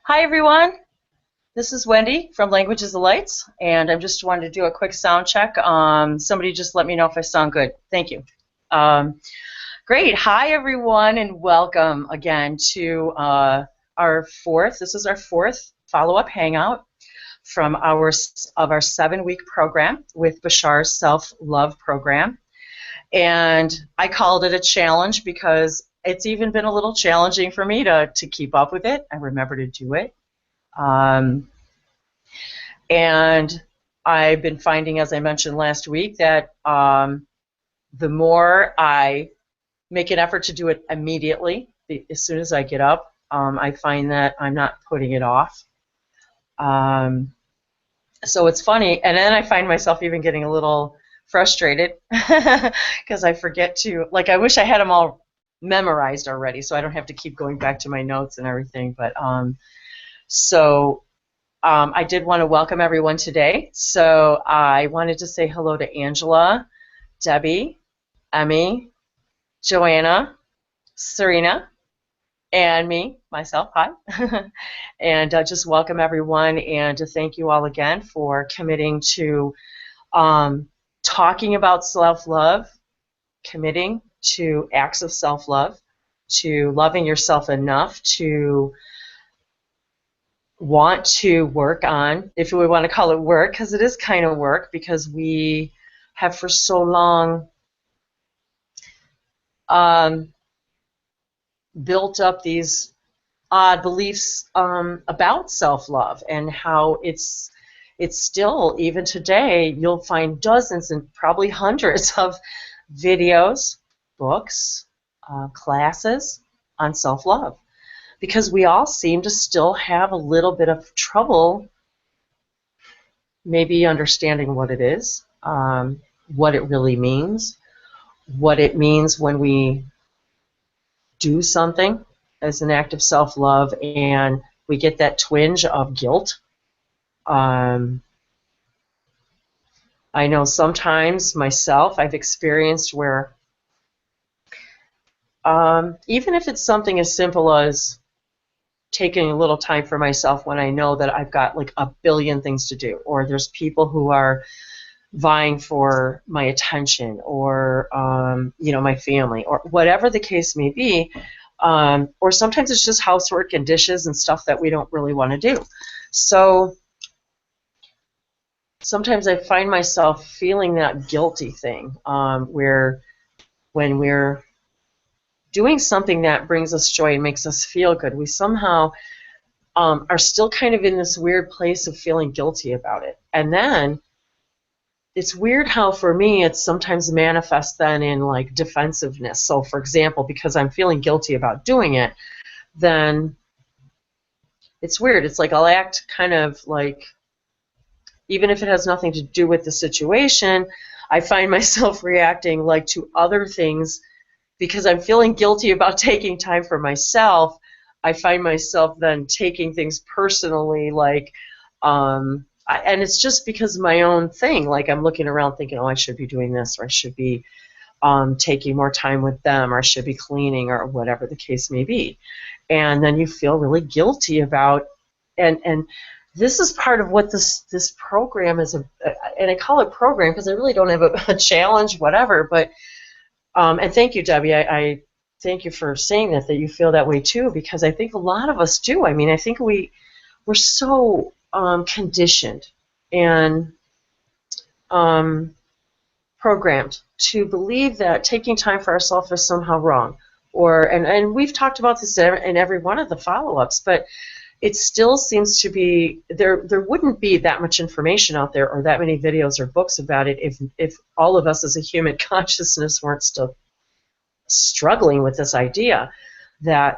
Hi everyone, this is Wendy from Languages of Lights, and I just wanted to do a quick sound check. Somebody just let me know if I sound good. Thank you. Great. Hi everyone, and welcome again to this is our fourth follow-up hangout from our 7-week program with Bashar's self-love program. And I called it a challenge because it's even been a little challenging for me to keep up with it. I remember to do it. And I've been finding, as I mentioned last week, that the more I make an effort to do it immediately, as soon as I get up, I find that I'm not putting it off. So it's funny, and then I find myself even getting a little frustrated because I forget to, like, I wish I had them all memorized already so I don't have to keep going back to my notes and everything. But I did want to welcome everyone today. So I wanted to say hello to Angela, Debbie, Emmy, Joanna, Serena, and myself, hi. And just welcome everyone, and to thank you all again for committing to talking about self-love, committing to acts of self-love, to loving yourself enough to want to work on, if we want to call it work, because it is kind of work, because we have for so long built up these odd beliefs about self-love, and how it's still, even today, you'll find dozens and probably hundreds of videos, books, classes on self-love, because we all seem to still have a little bit of trouble maybe understanding what it is, what it really means, what it means when we do something as an act of self-love and we get that twinge of guilt. I know sometimes myself I've experienced where even if it's something as simple as taking a little time for myself when I know that I've got like a billion things to do, or there's people who are vying for my attention, or my family, or whatever the case may be, or sometimes it's just housework and dishes and stuff that we don't really want to do. So sometimes I find myself feeling that guilty thing, where when we're doing something that brings us joy and makes us feel good, we somehow are still kind of in this weird place of feeling guilty about it. And then it's weird how, for me, it sometimes manifests then in like defensiveness. So for example, because I'm feeling guilty about doing it, then it's weird. It's like I'll act kind of like, even if it has nothing to do with the situation, I find myself reacting like to other things because I'm feeling guilty about taking time for myself. I find myself then taking things personally, like, and it's just because of my own thing. Like, I'm looking around thinking, oh, I should be doing this, or I should be taking more time with them, or I should be cleaning, or whatever the case may be. And then you feel really guilty about, and this is part of what this program is, and I call it program because I really don't have a challenge, whatever, but and thank you, Debbie. I thank you for saying that you feel that way too, because I think a lot of us do. I mean, I think we're so conditioned and programmed to believe that taking time for ourselves is somehow wrong. And we've talked about this in every one of the follow-ups, but it still seems to be, there wouldn't be that much information out there or that many videos or books about it if all of us as a human consciousness weren't still struggling with this idea that,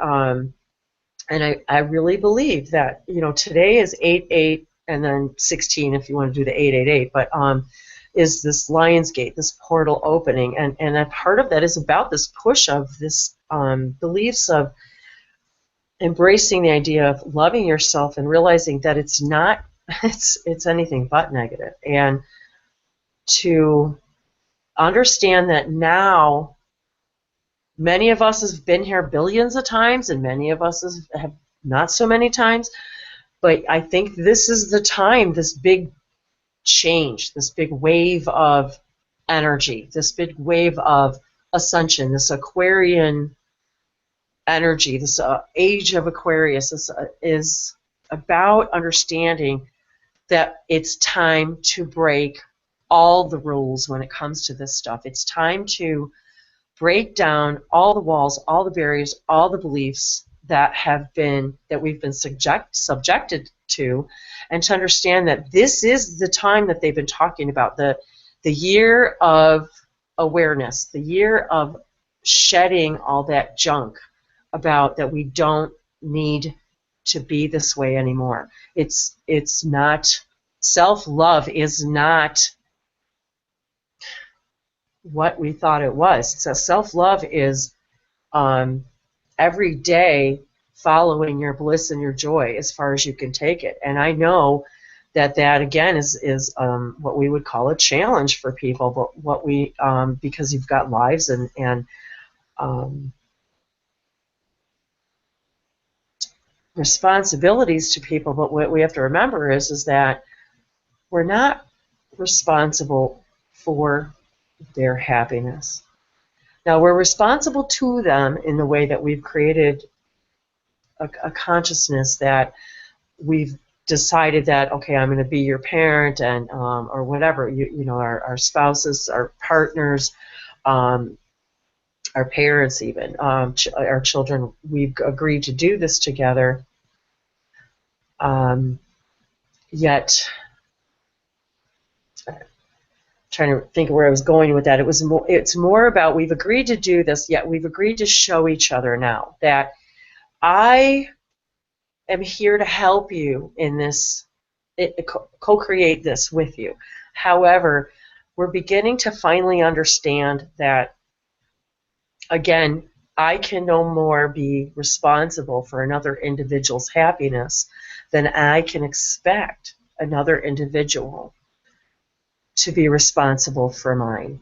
and I really believe that, today is 8/8 and then 16 if you want to do the 888, but is this Lion's Gate, this portal opening, and a part of that is about this push of this beliefs of embracing the idea of loving yourself and realizing that it's not, it's anything but negative, and to understand that now many of us have been here billions of times and many of us have not so many times, But I think this is the time, this big change, this big wave of energy, this big wave of ascension, this Aquarian energy, this age of Aquarius is about understanding that it's time to break all the rules when it comes to this stuff. It's time to break down all the walls, all the barriers, all the beliefs that we've been subjected to, and to understand that this is the time that they've been talking about, the year of awareness, the year of shedding all that junk about that we don't need to be this way anymore. It's not, self-love is not what we thought it was. So self-love is every day following your bliss and your joy as far as you can take it. And I know that again is what we would call a challenge for people, but what we because you've got lives and responsibilities to people. But what we have to remember is that we're not responsible for their happiness. Now, we're responsible to them in the way that we've created a consciousness that we've decided that, okay, I'm going to be your parent, and or whatever, you know, our spouses, our partners, our parents, even our children. We've agreed to do this together. Yet, trying to think of where I was going with that. It's more about, we've agreed to do this, yet we've agreed to show each other now that I am here to help you in this, co-create this with you. However, we're beginning to finally understand that, again, I can no more be responsible for another individual's happiness than I can expect another individual to be responsible for mine.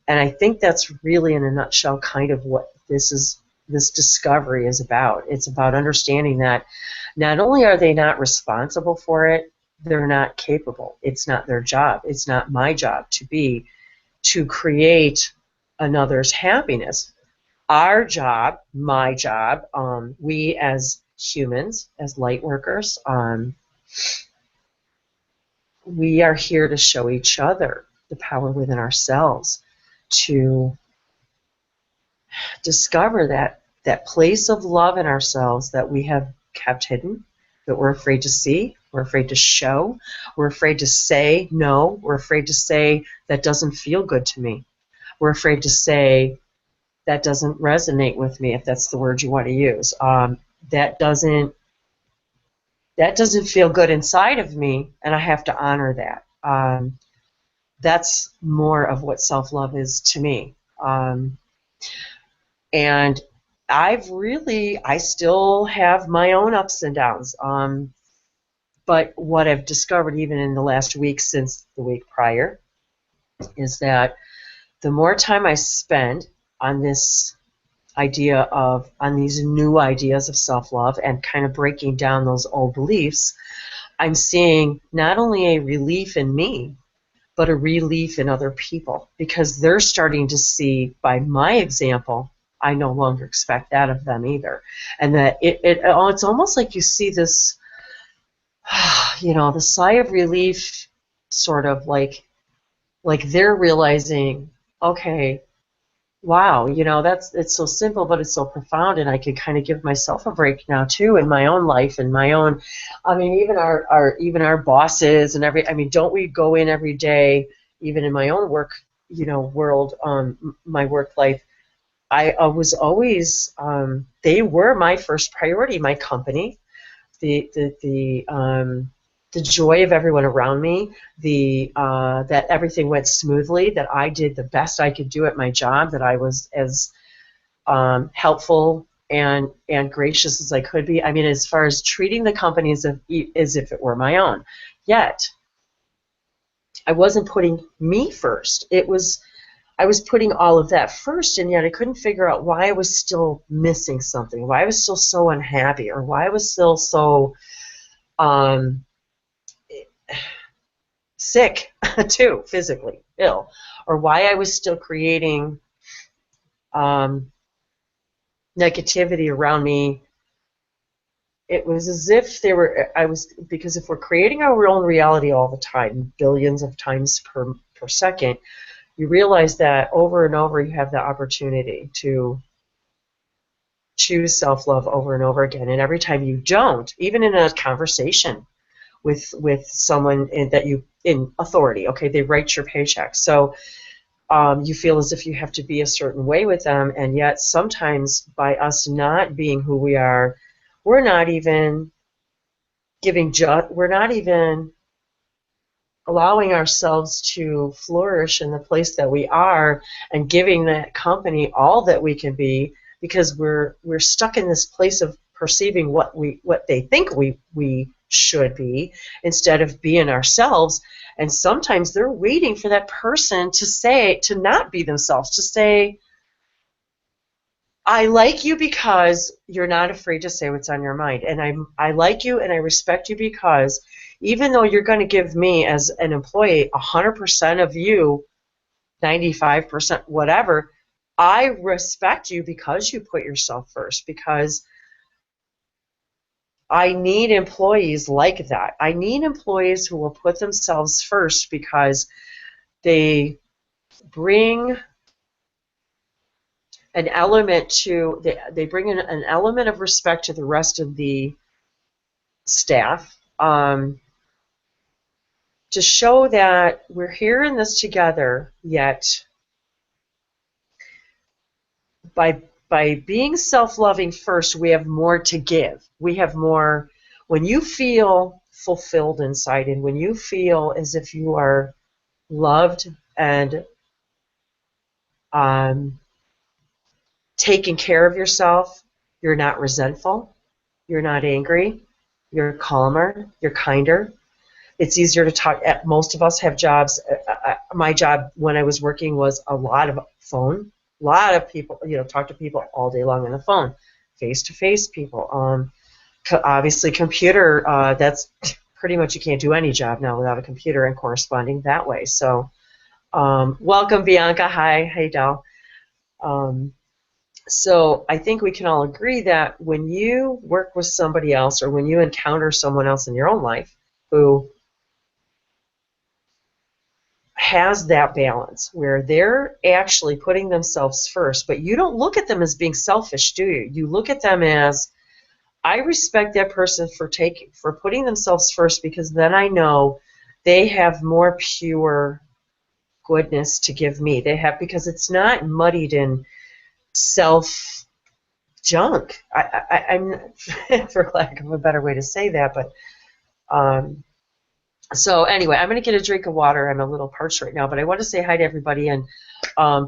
And I think that's really, in a nutshell, kind of what this discovery is about. It's about understanding that not only are they not responsible for it, they're not capable. It's not their job. It's not my job to create another's happiness. Our job, my job, we as humans, as light workers, we are here to show each other the power within ourselves, to discover that place of love in ourselves that we have kept hidden, that we're afraid to see, we're afraid to show, we're afraid to say no, we're afraid to say that doesn't feel good to me, we're afraid to say that doesn't resonate with me, if that's the word you want to use. That doesn't feel good inside of me, and I have to honor that. That's more of what self-love is to me. And I still have my own ups and downs. But what I've discovered even in the last week since the week prior is that the more time I spend on this idea of, on these new ideas of self-love and kind of breaking down those old beliefs, I'm seeing not only a relief in me, but a relief in other people, because they're starting to see by my example, I no longer expect that of them either. And that it's almost like you see this, you know, the sigh of relief, sort of like they're realizing, okay, wow, you know, it's so simple, but it's so profound, and I can kind of give myself a break now too in my own life and my own. I mean, even our bosses and I mean, don't we go in every day, even in my own work, you know, world, my work life. I was always, they were my first priority, my company, the joy of everyone around me, that everything went smoothly, that I did the best I could do at my job, that I was as helpful and gracious as I could be. I mean, as far as treating the company as if it were my own. Yet, I wasn't putting me first. I was putting all of that first, and yet I couldn't figure out why I was still missing something, why I was still so unhappy, or why I was still so um, sick too, physically ill, or why I was still creating negativity around me. It was as if because if we're creating our own reality all the time, billions of times per second, you realize that over and over you have the opportunity to choose self-love over and over again. And every time you don't, even in a conversation with someone that you in authority, okay, they write your paycheck, so you feel as if you have to be a certain way with them, and yet sometimes by us not being who we are, we're not even we're not even allowing ourselves to flourish in the place that we are and giving that company all that we can be, because we're stuck in this place of perceiving what they think we should be instead of being ourselves. And sometimes they're waiting for that person to not be themselves, to say, I like you because you're not afraid to say what's on your mind. And I like you and I respect you because even though you're going to give me as an employee 100% of you, 95%, whatever, I respect you because you put yourself first, because I need employees like that. I need employees who will put themselves first because they bring an element they bring in an element of respect to the rest of the staff, to show that we're here in this together, yet by being self-loving first, we have more to give. We have more. When you feel fulfilled inside, and when you feel as if you are loved and taking care of yourself, you're not resentful, you're not angry, you're calmer, you're kinder. It's easier to talk. Most of us have jobs. My job when I was working was a lot of phone. A lot of people, talk to people all day long on the phone, face-to-face people. Obviously, computer, that's pretty much, you can't do any job now without a computer and corresponding that way. So welcome, Bianca. Hi. Hey, Del. So I think we can all agree that when you work with somebody else, or when you encounter someone else in your own life who has that balance where they're actually putting themselves first, but you don't look at them as being selfish, do you? You look at them as, I respect that person for putting themselves first, because then I know they have more pure goodness to give me. Because it's not muddied in self junk. I'm for lack of a better way to say that, but so anyway, I'm going to get a drink of water. I'm a little parched right now, but I want to say hi to everybody and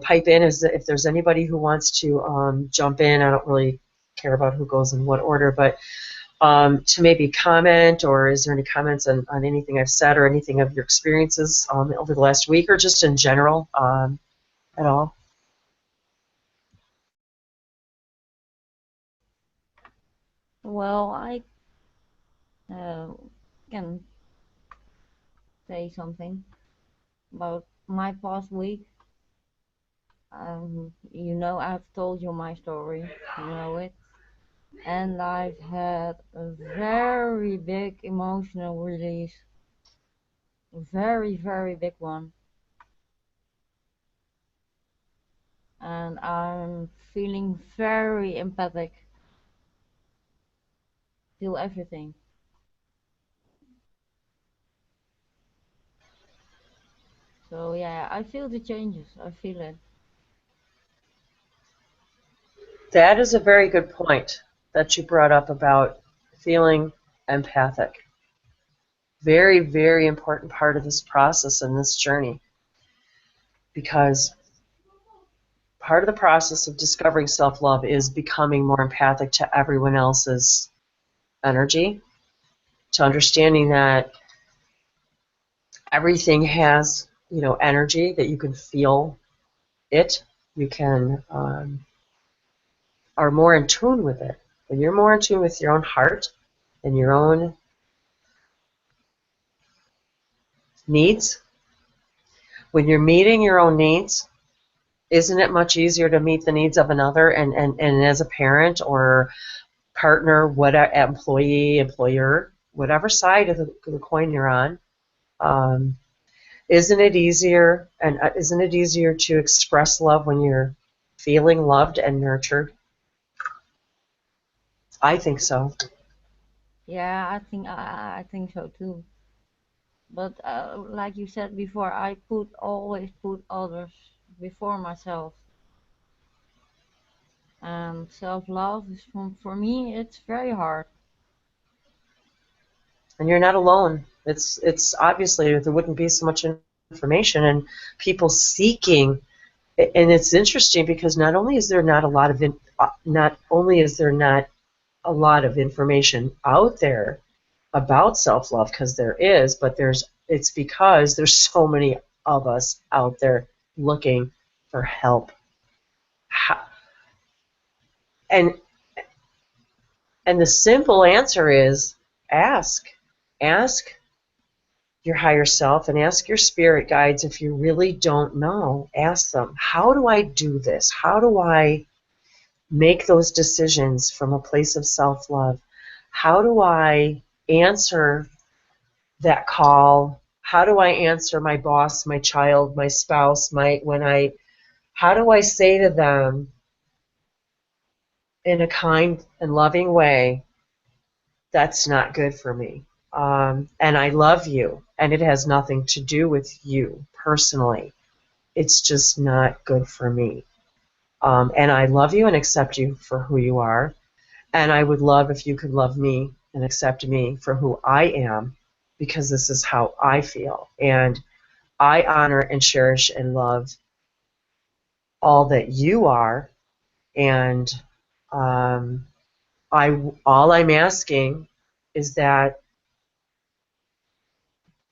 pipe in if there's anybody who wants to jump in. I don't really care about who goes in what order, but to maybe comment, or is there any comments on anything I've said, or anything of your experiences over the last week, or just in general at all? Well, I can say something about my past week. I've told you my story, you know it, and I've had a very big emotional release, a very, very big one, and I'm feeling very empathic to everything. So yeah, I feel the changes. I feel it. That is a very good point that you brought up about feeling empathic. Very, very important part of this process and this journey, because part of the process of discovering self-love is becoming more empathic to everyone else's energy, to understanding that everything has, energy, that you can feel it. You can are more in tune with it. When you're more in tune with your own heart and your own needs. When you're meeting your own needs, isn't it much easier to meet the needs of another? And as a parent or partner, whatever, employee, employer, whatever side of the coin you're on, isn't it easier? And isn't it easier to express love when you're feeling loved and nurtured? I think so. Yeah, I think so too. But like you said before, I always put others before myself. And self-love is for me, it's very hard. And you're not alone. It's obviously there wouldn't be so much information and people seeking. And it's interesting because not only is there not a lot of not only is there not a lot of information out there about self-love, because there is, but it's because there's so many of us out there looking for help. And and the simple answer is ask. Ask your higher self and ask your spirit guides. If you really don't know, ask them, how do I do this? How do I make those decisions from a place of self-love? How do I answer that call? How do I answer my boss, my child, my spouse, how do I say to them in a kind and loving way, that's not good for me? And I love you, and it has nothing to do with you personally. It's just not good for me. And I love you and accept you for who you are. And I would love if you could love me and accept me for who I am, because this is how I feel. And I honor and cherish and love all that you are. And all I'm asking is that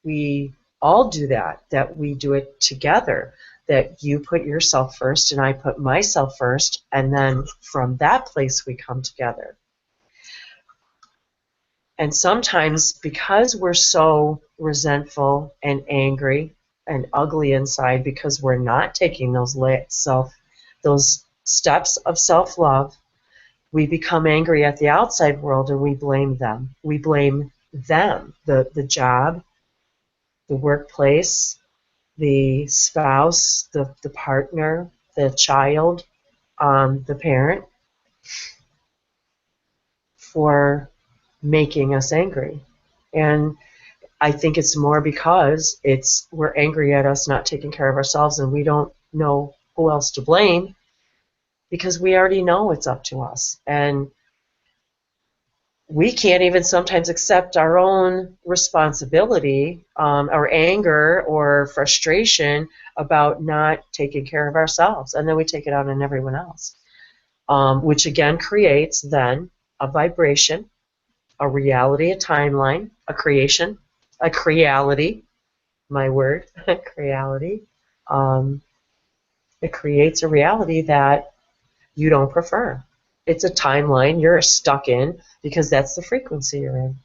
we all do that we do it together, that you put yourself first and I put myself first, and then from that place we come together. And sometimes because we're so resentful and angry and ugly inside, because we're not taking those steps of self-love, we become angry at the outside world and we blame them. We blame them, the job, the workplace, the spouse, the partner, the child, the parent, for making us angry. And I think it's more because we're angry at us not taking care of ourselves, and we don't know who else to blame because we already know it's up to us. And we can't even sometimes accept our own responsibility, or anger or frustration about not taking care of ourselves. And then we take it out on everyone else, which again creates then a vibration, a reality, a timeline, a creation, a creality, my word, creality. It creates a reality that you don't prefer. It's a timeline you're stuck in because that's the frequency you're in.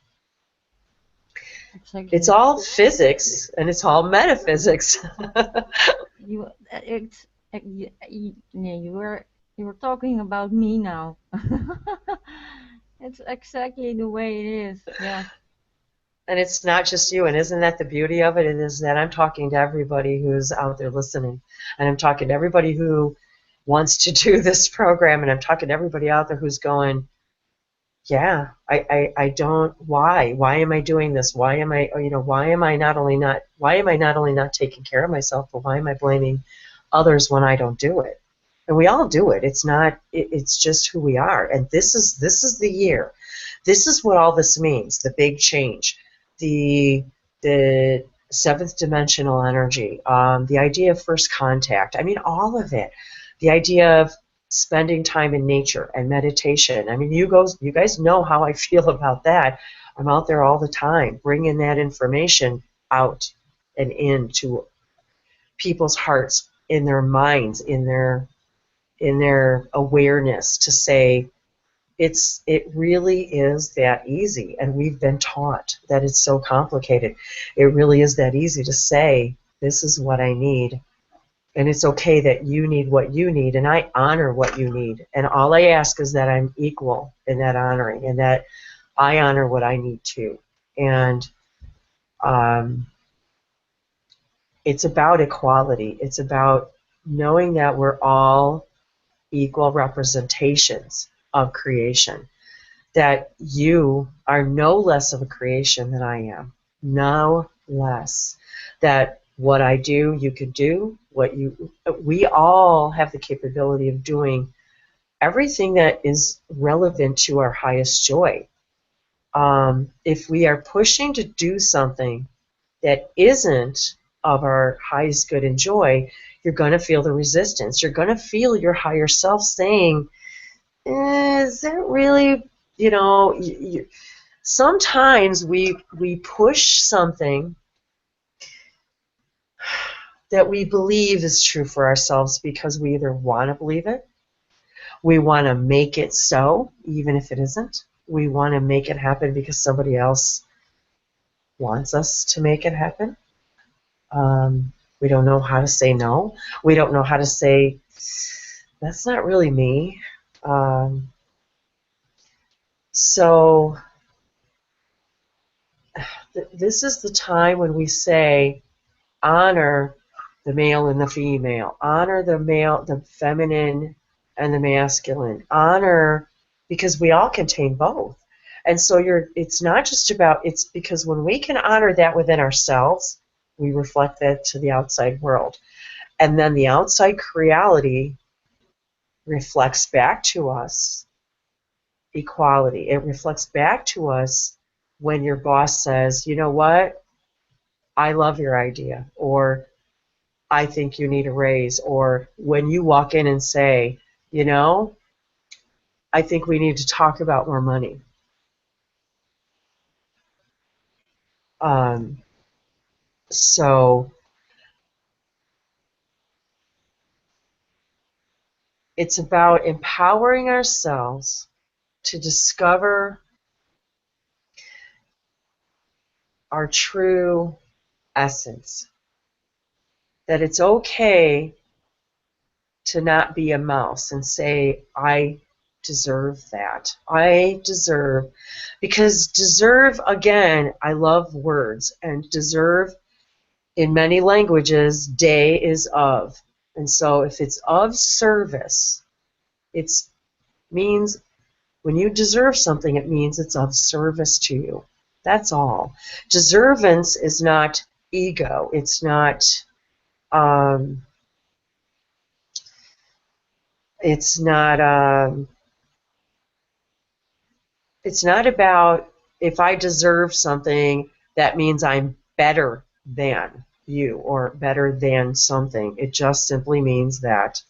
It's Exactly. all physics and it's all metaphysics. Yeah, you were talking about me now. It's exactly the way it is. Yeah. And it's not just you, and isn't that the beauty of it? It is that I'm talking to everybody who's out there listening, and I'm talking to everybody who wants to do this program, and I'm talking to everybody out there who's going, yeah, I don't, why am I doing this? Why am I, why am I not only not taking care of myself, but why am I blaming others when I don't do it? And we all do it. It's just who we are. And this is the year. This is what all this means, the big change, the seventh dimensional energy, the idea of first contact. I mean, all of it. The idea of spending time in nature and meditation. I mean, you guys know how I feel about that. I'm out there all the time, bringing that information out and into people's hearts, in their minds, in their awareness, to say, it really is that easy, and we've been taught that it's so complicated. It really is that easy to say, this is what I need, and it's okay that you need what you need, and I honor what you need, and all I ask is that I'm equal in that honoring, and that I honor what I need too. And it's about equality. It's about knowing that we're all equal representations of creation, that you are no less of a creation than I am, no less. That what I do, you could do. We all have the capability of doing everything that is relevant to our highest joy. If we are pushing to do something that isn't of our highest good and joy, you're going to feel the resistance. You're going to feel your higher self saying, is that really, sometimes we push something that we believe is true for ourselves because we either want to believe it, we want to make it so, even if it isn't. We want to make it happen because somebody else wants us to make it happen. We don't know how to say no. We don't know how to say, that's not really me. So this is the time when we say, honor the male and the female, honor the male, the feminine and the masculine, honor, because we all contain both. And so it's not just about, it's because when we can honor that within ourselves, we reflect that to the outside world. And then the outside reality reflects back to us equality. It reflects back to us when your boss says, you know what, I love your idea, or I think you need a raise, or when you walk in and say, I think we need to talk about more money. So it's about empowering ourselves to discover our true essence, that it's okay to not be a mouse and say, I deserve that. I deserve, because deserve, again, I love words, and deserve in many languages, day is of. And so if it's of service, it means when you deserve something, it means it's of service to you. That's all. Deservance is not ego. It's not it's not it's not about, if I deserve something, that means I'm better than you or better than something. It just simply means that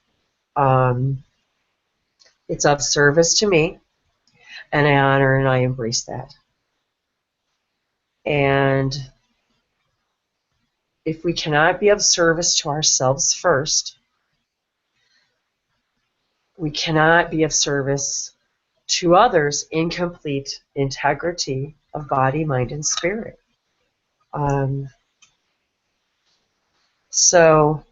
it's of service to me, and I honor and I embrace that. And if we cannot be of service to ourselves first, we cannot be of service to others in complete integrity of body, mind, and spirit. So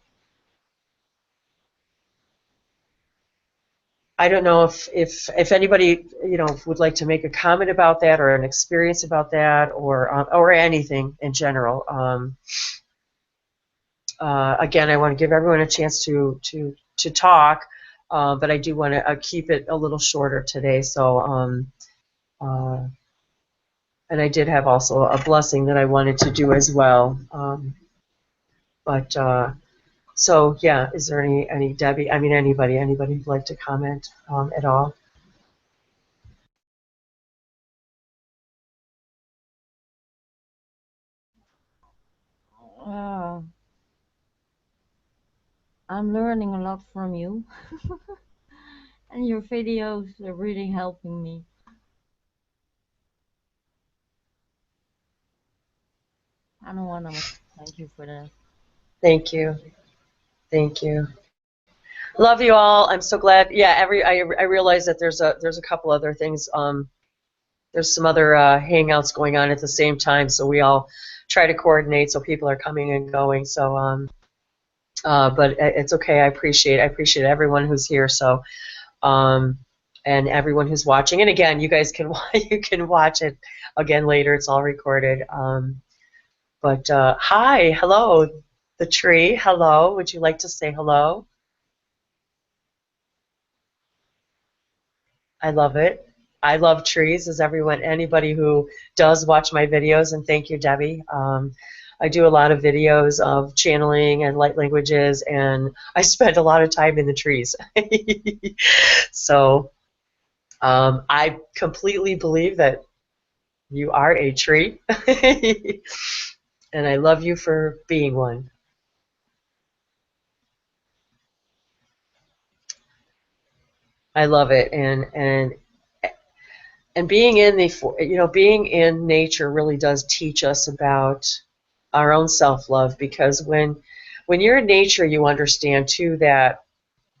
I don't know if anybody would like to make a comment about that, or an experience about that, or anything in general. Again, I want to give everyone a chance to talk, but I do want to keep it a little shorter today. So, and I did have also a blessing that I wanted to do as well. So yeah, is there any Debbie? I mean, anybody who'd like to comment at all? Uh, I'm learning a lot from you, and your videos are really helping me. I don't want to thank you for that. Thank you. Thank you. Love you all. I'm so glad. Yeah, I realize that there's a couple other things. There's some other hangouts going on at the same time, so we all try to coordinate so people are coming and going. So, but it's okay. I appreciate everyone who's here. So, um, and everyone who's watching. And again, you guys can you can watch it again later. It's all recorded. But hi, hello, the tree. Hello. Would you like to say hello? I love it. I love trees, as anybody who does watch my videos, and thank you, Debbie. I do a lot of videos of channeling and light languages, and I spend a lot of time in the trees. So I completely believe that you are a tree, and I love you for being one. I love it, and being in being in nature really does teach us about our own self-love, because when you're in nature, you understand too that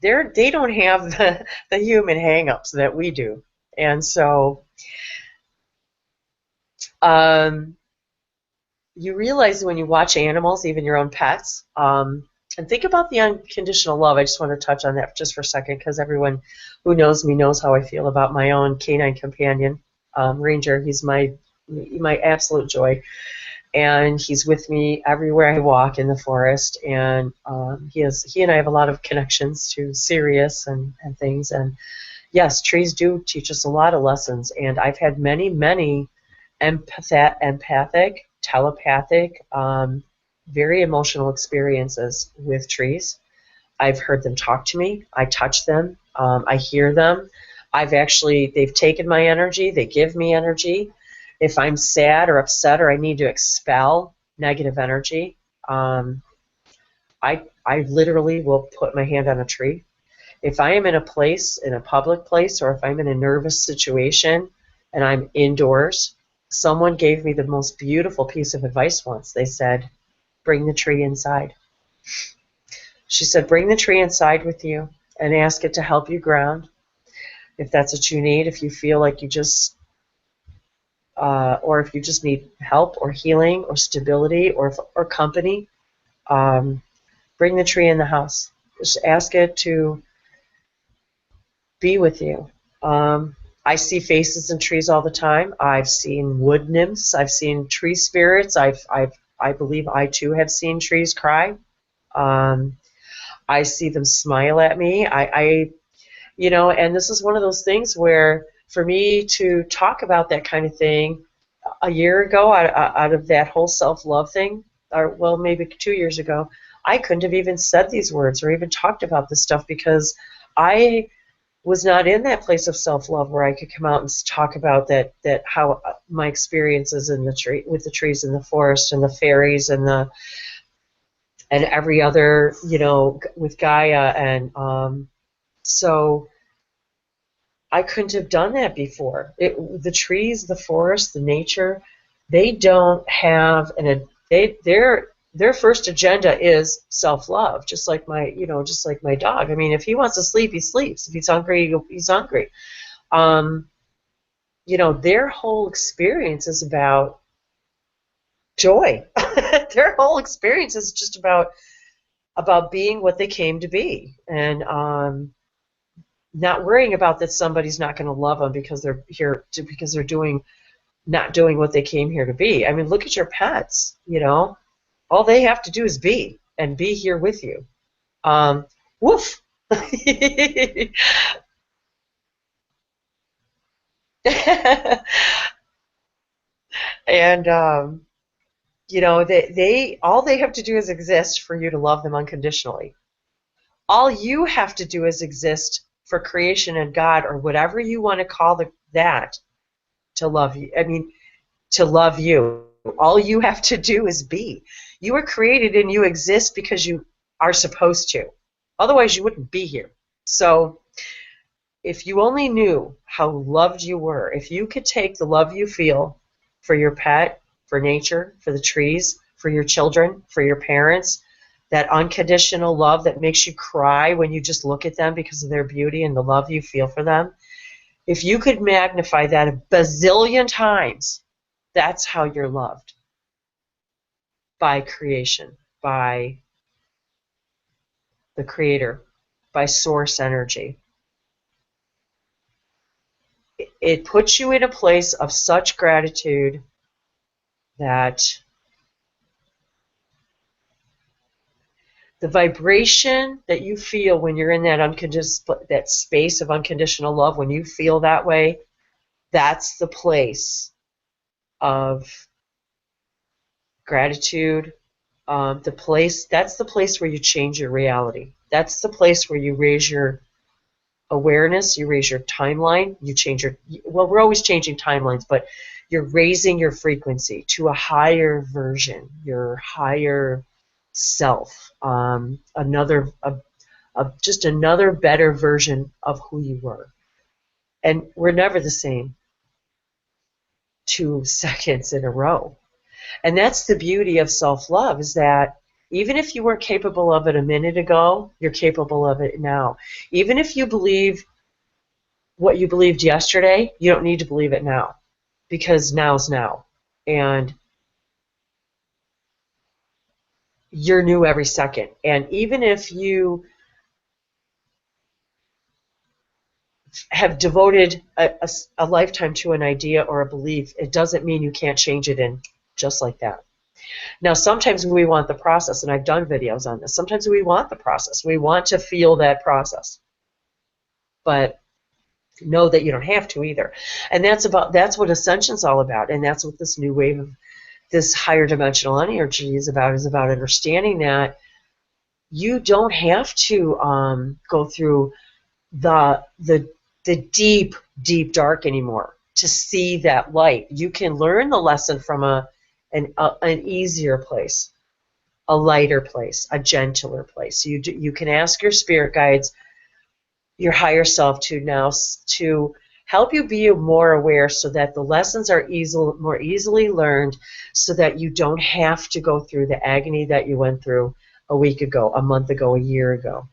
they don't have the human hang-ups that we do. And so um, you realize when you watch animals, even your own pets, and think about the unconditional love. I just want to touch on that just for a second, because everyone who knows me knows how I feel about my own canine companion, Ranger. He's my absolute joy, and he's with me everywhere I walk in the forest. And he and I have a lot of connections to Sirius and things. And yes, trees do teach us a lot of lessons. And I've had many empathic, telepathic, very emotional experiences with trees. I've heard them talk to me. I touch them. I hear them. They've taken my energy. They give me energy. If I'm sad or upset or I need to expel negative energy, I literally will put my hand on a tree. If I am in a public place, or if I'm in a nervous situation and I'm indoors, someone gave me the most beautiful piece of advice once. They said, bring the tree inside. She said, bring the tree inside with you and ask it to help you ground. If that's what you need, if you feel like or if you just need help or healing or stability or company, bring the tree in the house. Just ask it to be with you. I see faces in trees all the time. I've seen wood nymphs. I've seen tree spirits. I believe I too have seen trees cry. I see them smile at me. And this is one of those things where, for me to talk about that kind of thing a year ago, out of that whole self-love thing, or well, maybe 2 years ago, I couldn't have even said these words or even talked about this stuff, because I was not in that place of self-love where I could come out and talk about that how my experiences in with the trees in the forest and the fairies and every other, with Gaia. And so I couldn't have done that before. The trees, the forest, the nature, they don't have their first agenda is self-love, just like my dog. I mean, if he wants to sleep, he sleeps. If he's hungry, he's hungry. Their whole experience is about joy. Their whole experience is just about being what they came to be, and not worrying about that somebody's not going to love them because they're here because they're not doing what they came here to be. I mean, look at your pets. All they have to do is be, and be here with you. Woof. And they all they have to do is exist for you to love them unconditionally. All you have to do is exist for creation and God, or whatever you want to call that, to love you. I mean, to love you. All you have to do is be. You were created and you exist because you are supposed to. Otherwise, you wouldn't be here. So if you only knew how loved you were, if you could take the love you feel for your pet, for nature, for the trees, for your children, for your parents, that unconditional love that makes you cry when you just look at them because of their beauty and the love you feel for them, if you could magnify that a bazillion times, that's how you're loved. By creation, by the creator, by source energy. It puts you in a place of such gratitude that the vibration that you feel when you're in that space of unconditional love, when you feel that way, that's the place of gratitude. That's the place where you change your reality. That's the place where you raise your awareness, you raise your timeline, you change your, well, we're always changing timelines, but you're raising your frequency to a higher version, your higher self, just another better version of who you were. And we're never the same 2 seconds in a row. And that's the beauty of self-love, is that even if you weren't capable of it a minute ago, you're capable of it now. Even if you believe what you believed yesterday, you don't need to believe it now, because now's now. And you're new every second. And even if you have devoted a lifetime to an idea or a belief, it doesn't mean you can't change it in just like that. Now, sometimes we want the process, and I've done videos on this. Sometimes we want the process. We want to feel that process. But know that you don't have to either. And that's what Ascension's all about. And that's what this new wave of this higher dimensional energy is about understanding that you don't have to go through the deep, deep dark anymore to see that light. You can learn the lesson from an easier place, a lighter place, a gentler place. You can ask your spirit guides, your higher self, to help you be more aware, so that the lessons are more easily learned, so that you don't have to go through the agony that you went through a week ago, a month ago, a year ago.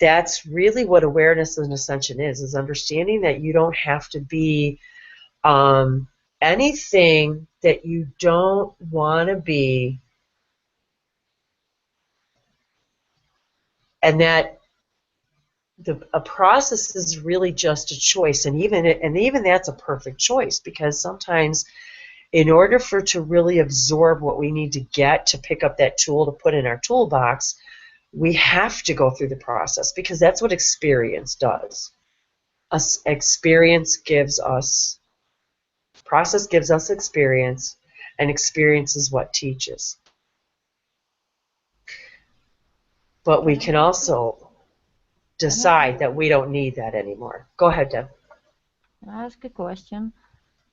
That's really what awareness and ascension is understanding that you don't have to be anything that you don't want to be, and that a process is really just a choice, and even that's a perfect choice, because sometimes in order to really absorb what we need to get to pick up that tool to put in our toolbox, we have to go through the process, because that's what experience does. Process gives us experience, and experience is what teaches. But we can also decide that we don't need that anymore. Go ahead, Deb. Can I ask a question?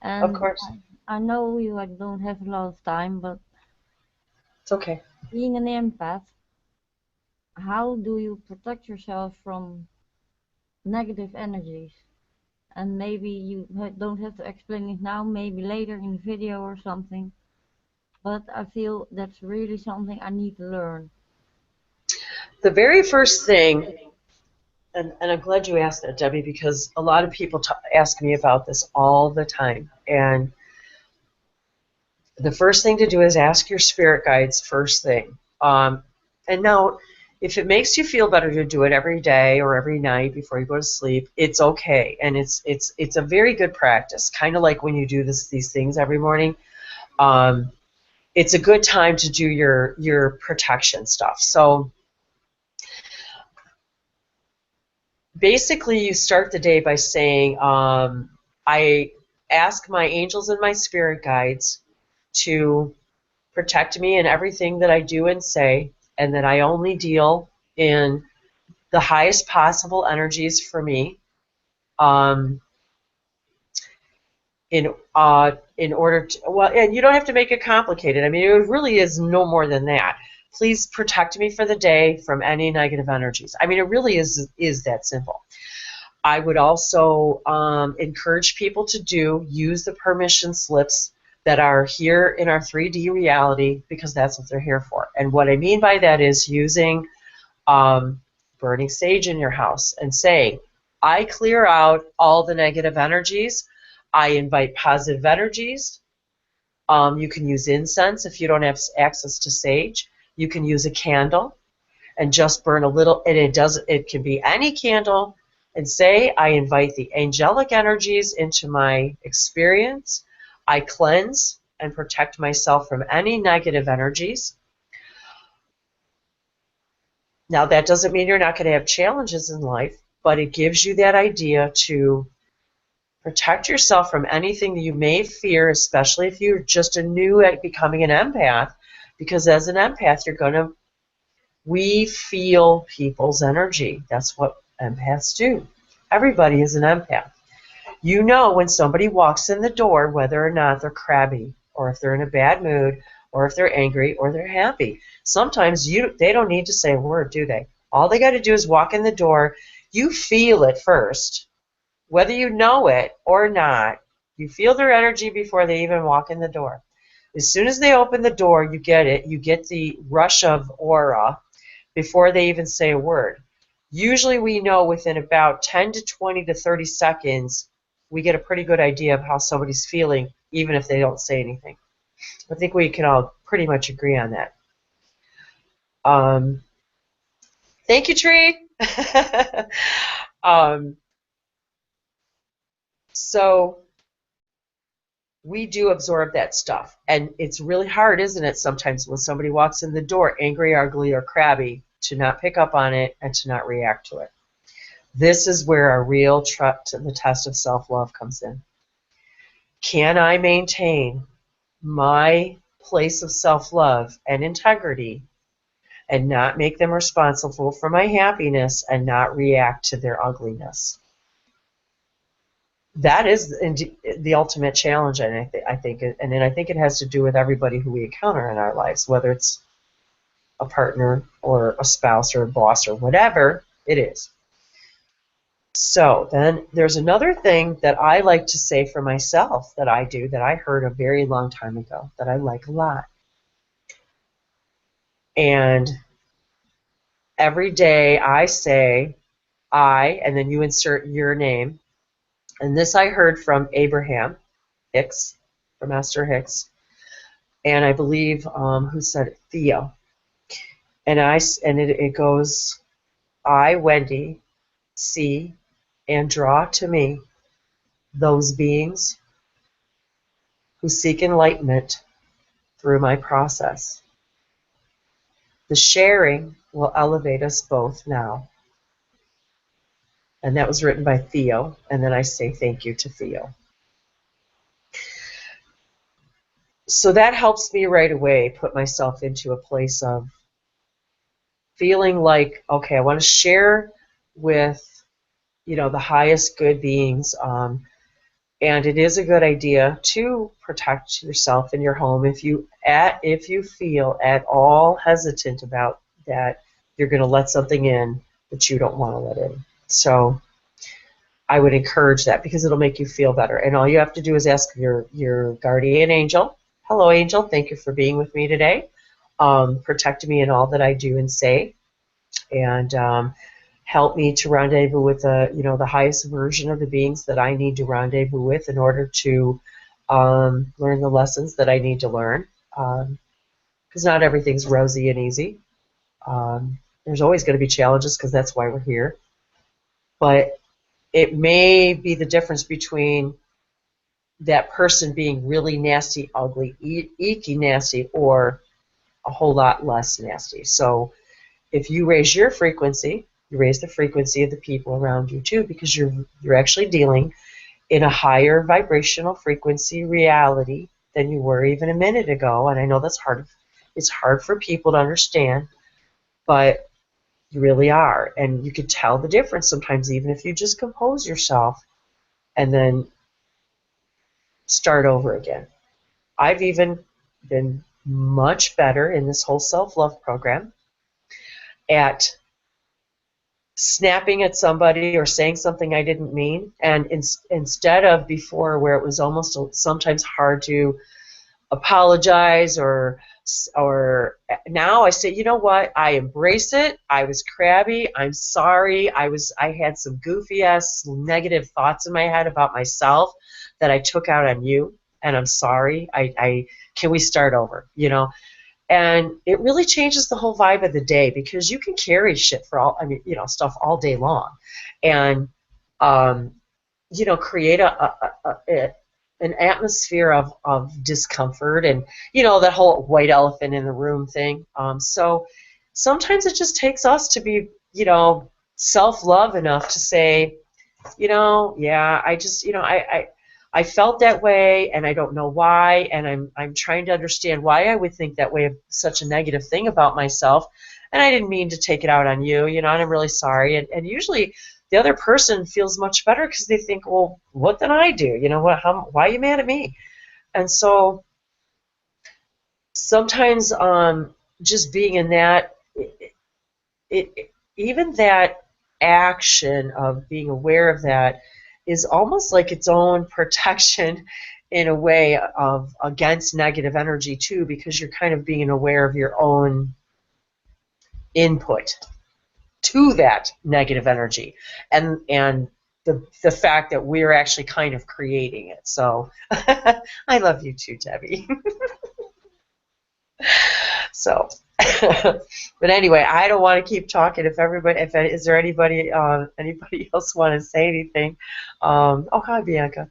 And Of course. I know you don't have a lot of time, but It's okay. being an empath, how do you protect yourself from negative energies? And maybe you don't have to explain it now, maybe later in the video or something. But I feel that's really something I need to learn. The very first thing, and I'm glad you asked that, Debbie, because a lot of people ask me about this all the time. And the first thing to do is ask your spirit guides first thing. And now, if it makes you feel better to do it every day or every night before you go to sleep, it's okay. And it's a very good practice, kind of like when you do these things every morning. It's a good time to do your protection stuff. So basically, you start the day by saying, I ask my angels and my spirit guides to protect me in everything that I do and say, and that I only deal in the highest possible energies for me. In order to, well, and you don't have to make it complicated. I mean, it really is no more than that. Please protect me for the day from any negative energies. I mean, it really is that simple. I would also encourage people to use the permission slips that are here in our 3D reality because that's what they're here for. And what I mean by that is using burning sage in your house and saying, I clear out all the negative energies. I invite positive energies. You can use incense if you don't have access to sage. You can use a candle and just burn a little, and it can be any candle, and say, I invite the angelic energies into my experience. I cleanse and protect myself from any negative energies. Now, that doesn't mean you're not going to have challenges in life, but it gives you that idea to protect yourself from anything that you may fear, especially if you're just new at becoming an empath, because as an empath, we feel people's energy. That's what empaths do. Everybody is an empath. You know when somebody walks in the door, whether or not they're crabby, or if they're in a bad mood, or if they're angry, or they're happy. Sometimes they don't need to say a word, do they? All they got to do is walk in the door. You feel it first. Whether you know it or not, you feel their energy before they even walk in the door. As soon as they open the door, you get it. You get the rush of aura before they even say a word. Usually we know within about 10 to 20 to 30 seconds, we get a pretty good idea of how somebody's feeling, even if they don't say anything. I think we can all pretty much agree on that. Thank you, Tree. So we do absorb that stuff. And it's really hard, isn't it, sometimes when somebody walks in the door, angry, ugly, or crabby, to not pick up on it and to not react to it. This is where a real the test of self-love comes in. Can I maintain my place of self-love and integrity and not make them responsible for my happiness and not react to their ugliness? That is the ultimate challenge, and I think it has to do with everybody who we encounter in our lives, whether it's a partner or a spouse or a boss or whatever it is. So then there's another thing that I like to say for myself that I do, that I heard a very long time ago, that I like a lot. And every day I say and then you insert your name. And this I heard from Abraham Hicks, from Master Hicks. And I believe, who said it? Theo. And it goes, I, Wendy, see and draw to me those beings who seek enlightenment through my process. The sharing will elevate us both now. And that was written by Theo, and then I say thank you to Theo. So that helps me right away put myself into a place of feeling like, okay, I want to share with, the highest good beings. And it is a good idea to protect yourself in your home if you feel at all hesitant about that you're going to let something in that you don't want to let in. So I would encourage that because it'll make you feel better. And all you have to do is ask your guardian angel. Hello, angel. Thank you for being with me today. Protect me in all that I do and say. And help me to rendezvous with the highest version of the beings that I need to rendezvous with in order to learn the lessons that I need to learn. Because not everything's rosy and easy. There's always going to be challenges because that's why we're here. But it may be the difference between that person being really nasty, ugly, icky nasty, or a whole lot less nasty. So if you raise your frequency, you raise the frequency of the people around you too, because you're actually dealing in a higher vibrational frequency reality than you were even a minute ago. And I know that's hard. It's hard for people to understand, but you really are. And you could tell the difference sometimes, even if you just compose yourself and then start over again. I've even been much better in this whole self-love program at snapping at somebody or saying something I didn't mean, and instead of before where it was almost sometimes hard to apologize, or now I say, you know what, I embrace it. I was crabby. I'm sorry. I had some goofy ass negative thoughts in my head about myself that I took out on you, and I'm sorry. I can we start over, you know? And it really changes the whole vibe of the day, because you can carry shit for all, I mean, you know, stuff all day long, and you know, create an atmosphere of discomfort, and you know, that whole white elephant in the room thing. So sometimes it just takes us to be, you know, self-love enough to say, you know, yeah, I just, you know, I felt that way, and I don't know why, and I'm trying to understand why I would think that way of such a negative thing about myself, and I didn't mean to take it out on you, you know, and I'm really sorry. And usually the other person feels much better, because they think, well, what did I do? You know, why are you mad at me? And so sometimes just being in that, even that action of being aware of that is almost like its own protection in a way of against negative energy too, because you're kind of being aware of your own input to that negative energy, and the fact that we're actually kind of creating it. So I love you too, Debbie. So but anyway, I don't want to keep talking. If everybody, if is there anybody else want to say anything? Oh, hi, Bianca.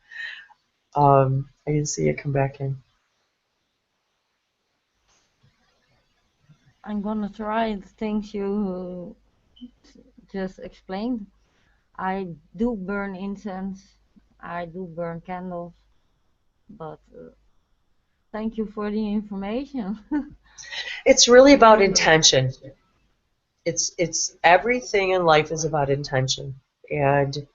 I didn't see you come back in. I'm gonna try the things you just explained. I do burn incense, I do burn candles, but thank you for the information. It's really about Really. intention. It's everything in life is about intention, and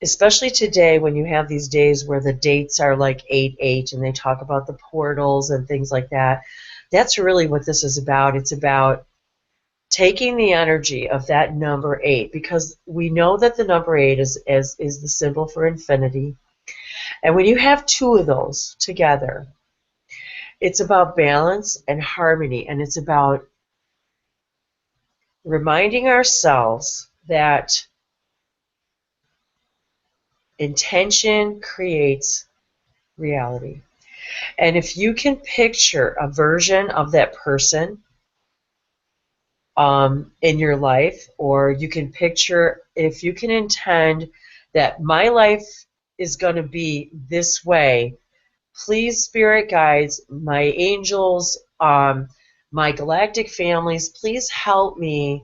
especially today when you have these days where the dates are like 8/8 and they talk about the portals and things like that. That's really what this is about. It's about taking the energy of that number 8, because we know that the number 8 is the symbol for infinity. And when you have two of those together, it's about balance and harmony, and it's about reminding ourselves that intention creates reality. And if you can picture a version of that person in your life, or you can picture, if you can intend that my life is going to be this way, please, spirit guides, my angels, my galactic families, please help me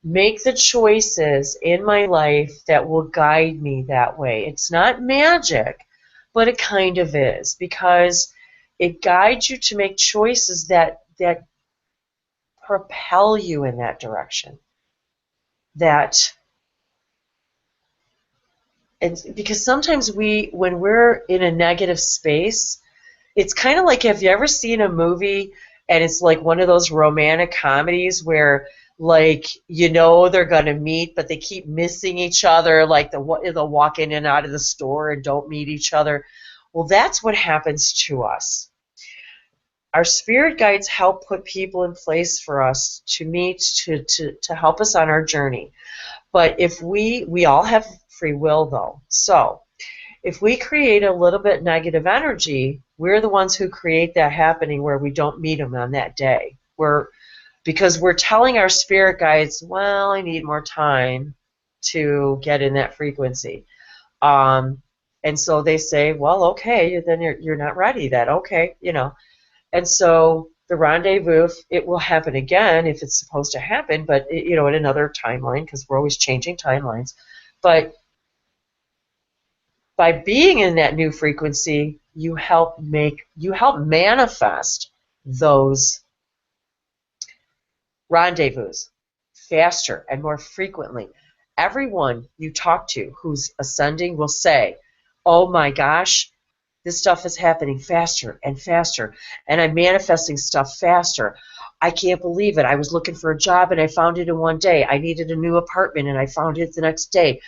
make the choices in my life that will guide me that way. It's not magic, but it kind of is, because it guides you to make choices that propel you in that direction. That, and because sometimes when we're in a negative space, it's kind of like, have you ever seen a movie and it's like one of those romantic comedies where, like, you know, they're going to meet, but they keep missing each other, like they'll walk in and out of the store and don't meet each other. Well, that's what happens to us. Our spirit guides help put people in place for us to meet, to help us on our journey. But if we all have free will, though. So if we create a little bit negative energy, we're the ones who create that happening where we don't meet them on that day. Because we're telling our spirit guides, well, I need more time to get in that frequency. And so they say, well, okay, then you're not ready then. Okay, you know. And so the rendezvous, it will happen again if it's supposed to happen, but you know, in another timeline, because we're always changing timelines. But by being in that new frequency, you help manifest those rendezvous faster and more frequently. Everyone you talk to who's ascending will say, oh my gosh, this stuff is happening faster and faster, and I'm manifesting stuff faster. I can't believe it. I was looking for a job and I found it in one day. I needed a new apartment and I found it the next day.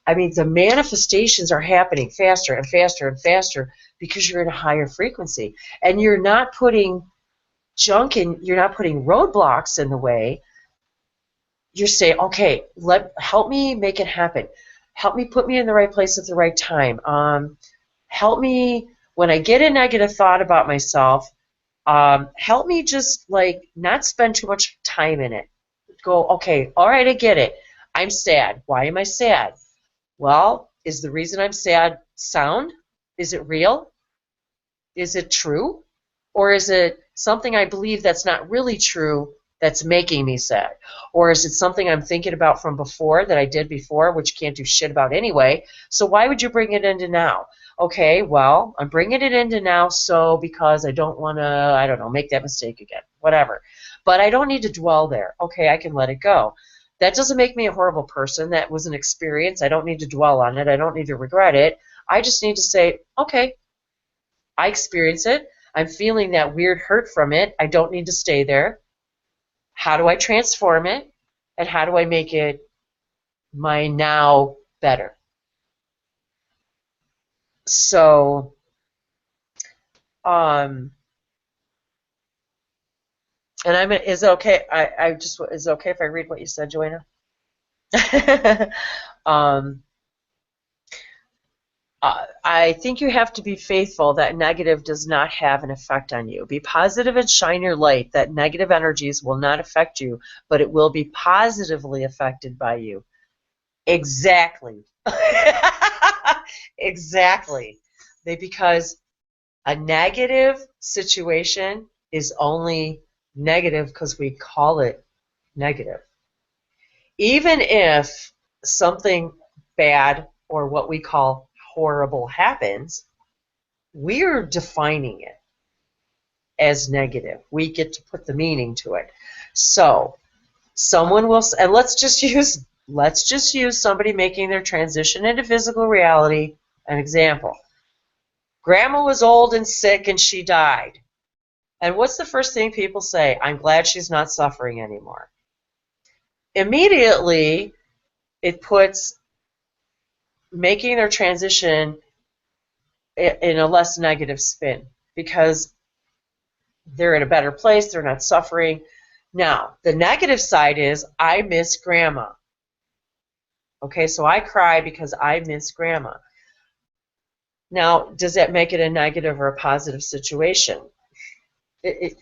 I mean, the manifestations are happening faster and faster and faster because you're in a higher frequency. And you're not putting junk in, you're not putting roadblocks in the way. You're saying, okay, help me make it happen. Help me put me in the right place at the right time. Help me when I get a negative thought about myself. Help me just like not spend too much time in it. Go, okay, all right, I get it. I'm sad. Why am I sad? Well, is the reason I'm sad sound? Is it real? Is it true? Or is it something I believe that's not really true that's making me sad? Or is it something I'm thinking about from before that I did before, which you can't do shit about anyway? So why would you bring it into now? Okay, well, I'm bringing it into now because I don't want to, I don't know, make that mistake again, whatever. But I don't need to dwell there. Okay, I can let it go. That doesn't make me a horrible person. That was an experience. I don't need to dwell on it. I don't need to regret it. I just need to say, okay, I experience it. I'm feeling that weird hurt from it. I don't need to stay there. How do I transform it? And how do I make it my now better? So, and is it okay? Is it okay if I read what you said, Joanna? I think you have to be faithful that negative does not have an effect on you. Be positive and shine your light that negative energies will not affect you, but it will be positively affected by you. Exactly. Exactly. Because a negative situation is only negative because we call it negative. Even if something bad or what we call horrible happens, we're defining it as negative. We get to put the meaning to it. So someone will, and let's just use somebody making their transition into physical reality an example. Grandma was old and sick and she died. And what's the first thing people say? I'm glad she's not suffering anymore. Immediately, it puts making their transition in a less negative spin because they're in a better place, they're not suffering. Now, the negative side is I miss grandma. Okay, so I cry because I miss grandma. Now, does that make it a negative or a positive situation? It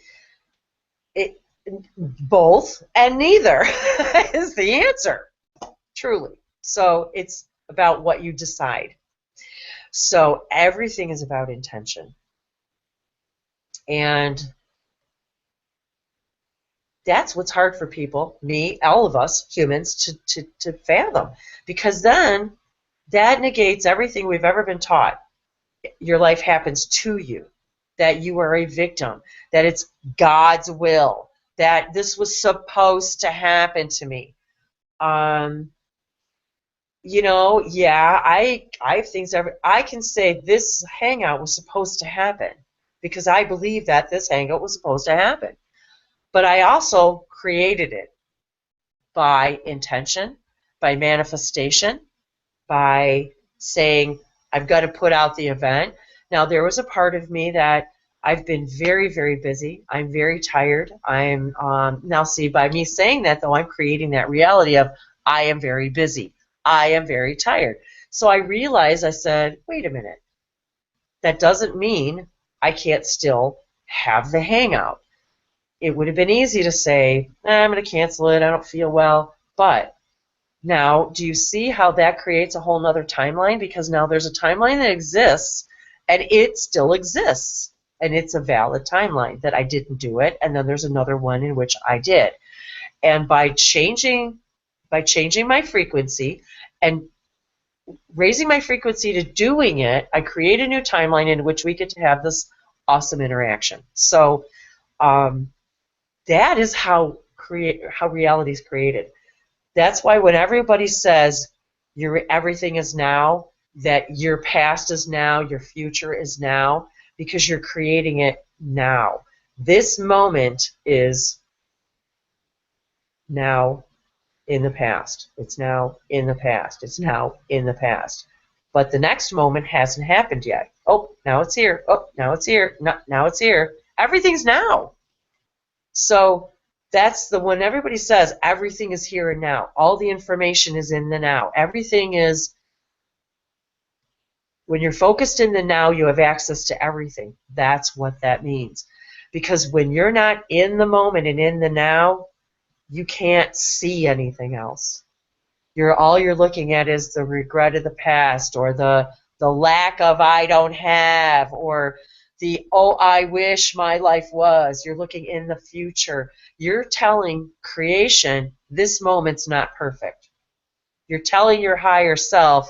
both and neither is the answer, truly. So it's about what you decide. So everything is about intention. And that's what's hard for people, me, all of us humans, to fathom. Because then that negates everything we've ever been taught. Your life happens to you, that you are a victim, that it's God's will, that this was supposed to happen to me. Yeah, I have things I can say this hangout was supposed to happen because I believe that this hangout was supposed to happen. But I also created it by intention, by manifestation, by saying, I've got to put out the event. Now, there was a part of me that I've been very, very busy. I'm very tired. I'm now see, by me saying that, though, I'm creating that reality of I am very busy. I am very tired. So I realized, I said, wait a minute. That doesn't mean I can't still have the hangout. It would have been easy to say, I'm going to cancel it. I don't feel well. But now, do you see how that creates a whole nother timeline? Because now there's a timeline that exists, and it still exists. And it's a valid timeline that I didn't do it, and then there's another one in which I did. And by changing my frequency and raising my frequency to doing it, I create a new timeline in which we get to have this awesome interaction. So that is how reality is created. That's why when everybody says everything is now, that your past is now, your future is now, because you're creating it now. This moment is now. in the past. It's now in the past. It's now in the past. But the next moment hasn't happened yet. Oh, now it's here. Oh, now it's here. No, now it's here. Everything's now. So that's the when everybody says everything is here and now. All the information is in the now. Everything is, when you're focused in the now, you have access to everything. That's what that means. Because when you're not in the moment and in the now, you can't see anything else. All you're looking at is the regret of the past, or the lack of I don't have, or the oh I wish my life was. You're looking in the future. You're telling creation this moment's not perfect. You're telling your higher self,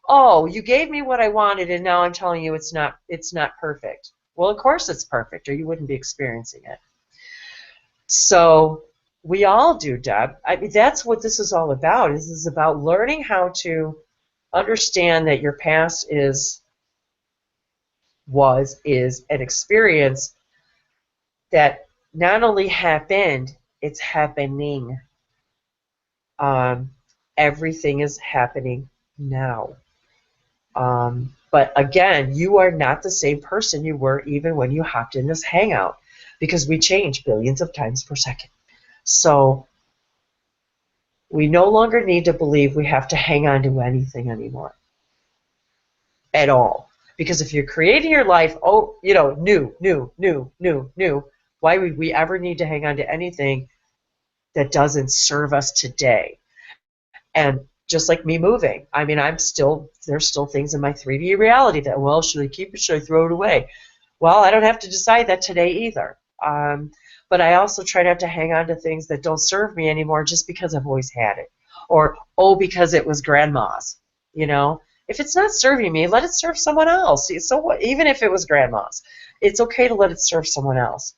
oh, you gave me what I wanted and now I'm telling you it's not perfect. Well, of course it's perfect, or you wouldn't be experiencing it. So we all do, Deb. I mean, that's what this is all about. This is about learning how to understand that your past is an experience that not only happened, it's happening. Everything is happening now. But again, you are not the same person you were even when you hopped in this hangout, because we change billions of times per second. So we no longer need to believe we have to hang on to anything anymore at all. Because if you're creating your life, new, why would we ever need to hang on to anything that doesn't serve us today? And just like me moving, I mean, there's still things in my 3D reality that, well, should I keep it? Should I throw it away? Well, I don't have to decide that today either. But I also try not to hang on to things that don't serve me anymore just because I've always had it. Or, oh, because it was grandma's. If it's not serving me, let it serve someone else. So what? Even if it was grandma's, it's okay to let it serve someone else.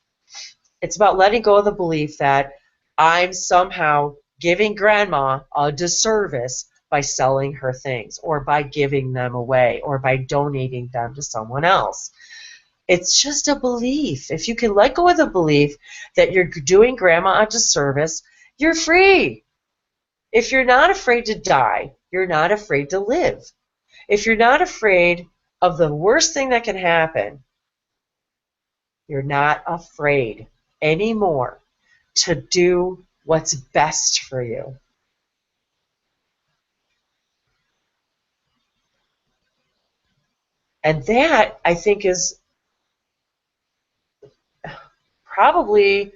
It's about letting go of the belief that I'm somehow giving grandma a disservice by selling her things, or by giving them away, or by donating them to someone else. It's just a belief. If you can let go of the belief that you're doing grandma a disservice, you're free. If you're not afraid to die, you're not afraid to live. If you're not afraid of the worst thing that can happen, you're not afraid anymore to do what's best for you. And that, I think, is probably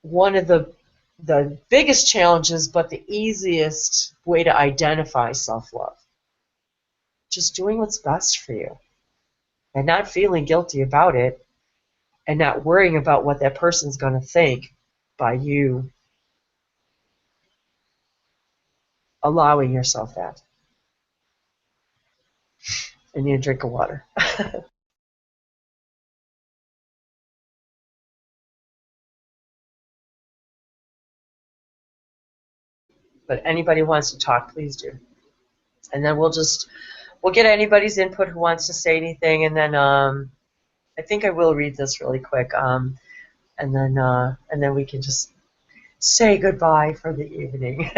one of the biggest challenges, but the easiest way to identify self-love. Just doing what's best for you and not feeling guilty about it, and not worrying about what that person's going to think by you allowing yourself that. I need a drink of water. But anybody who wants to talk, please do. And then we'll get anybody's input who wants to say anything, and then I think I will read this really quick, and then we can just say goodbye for the evening.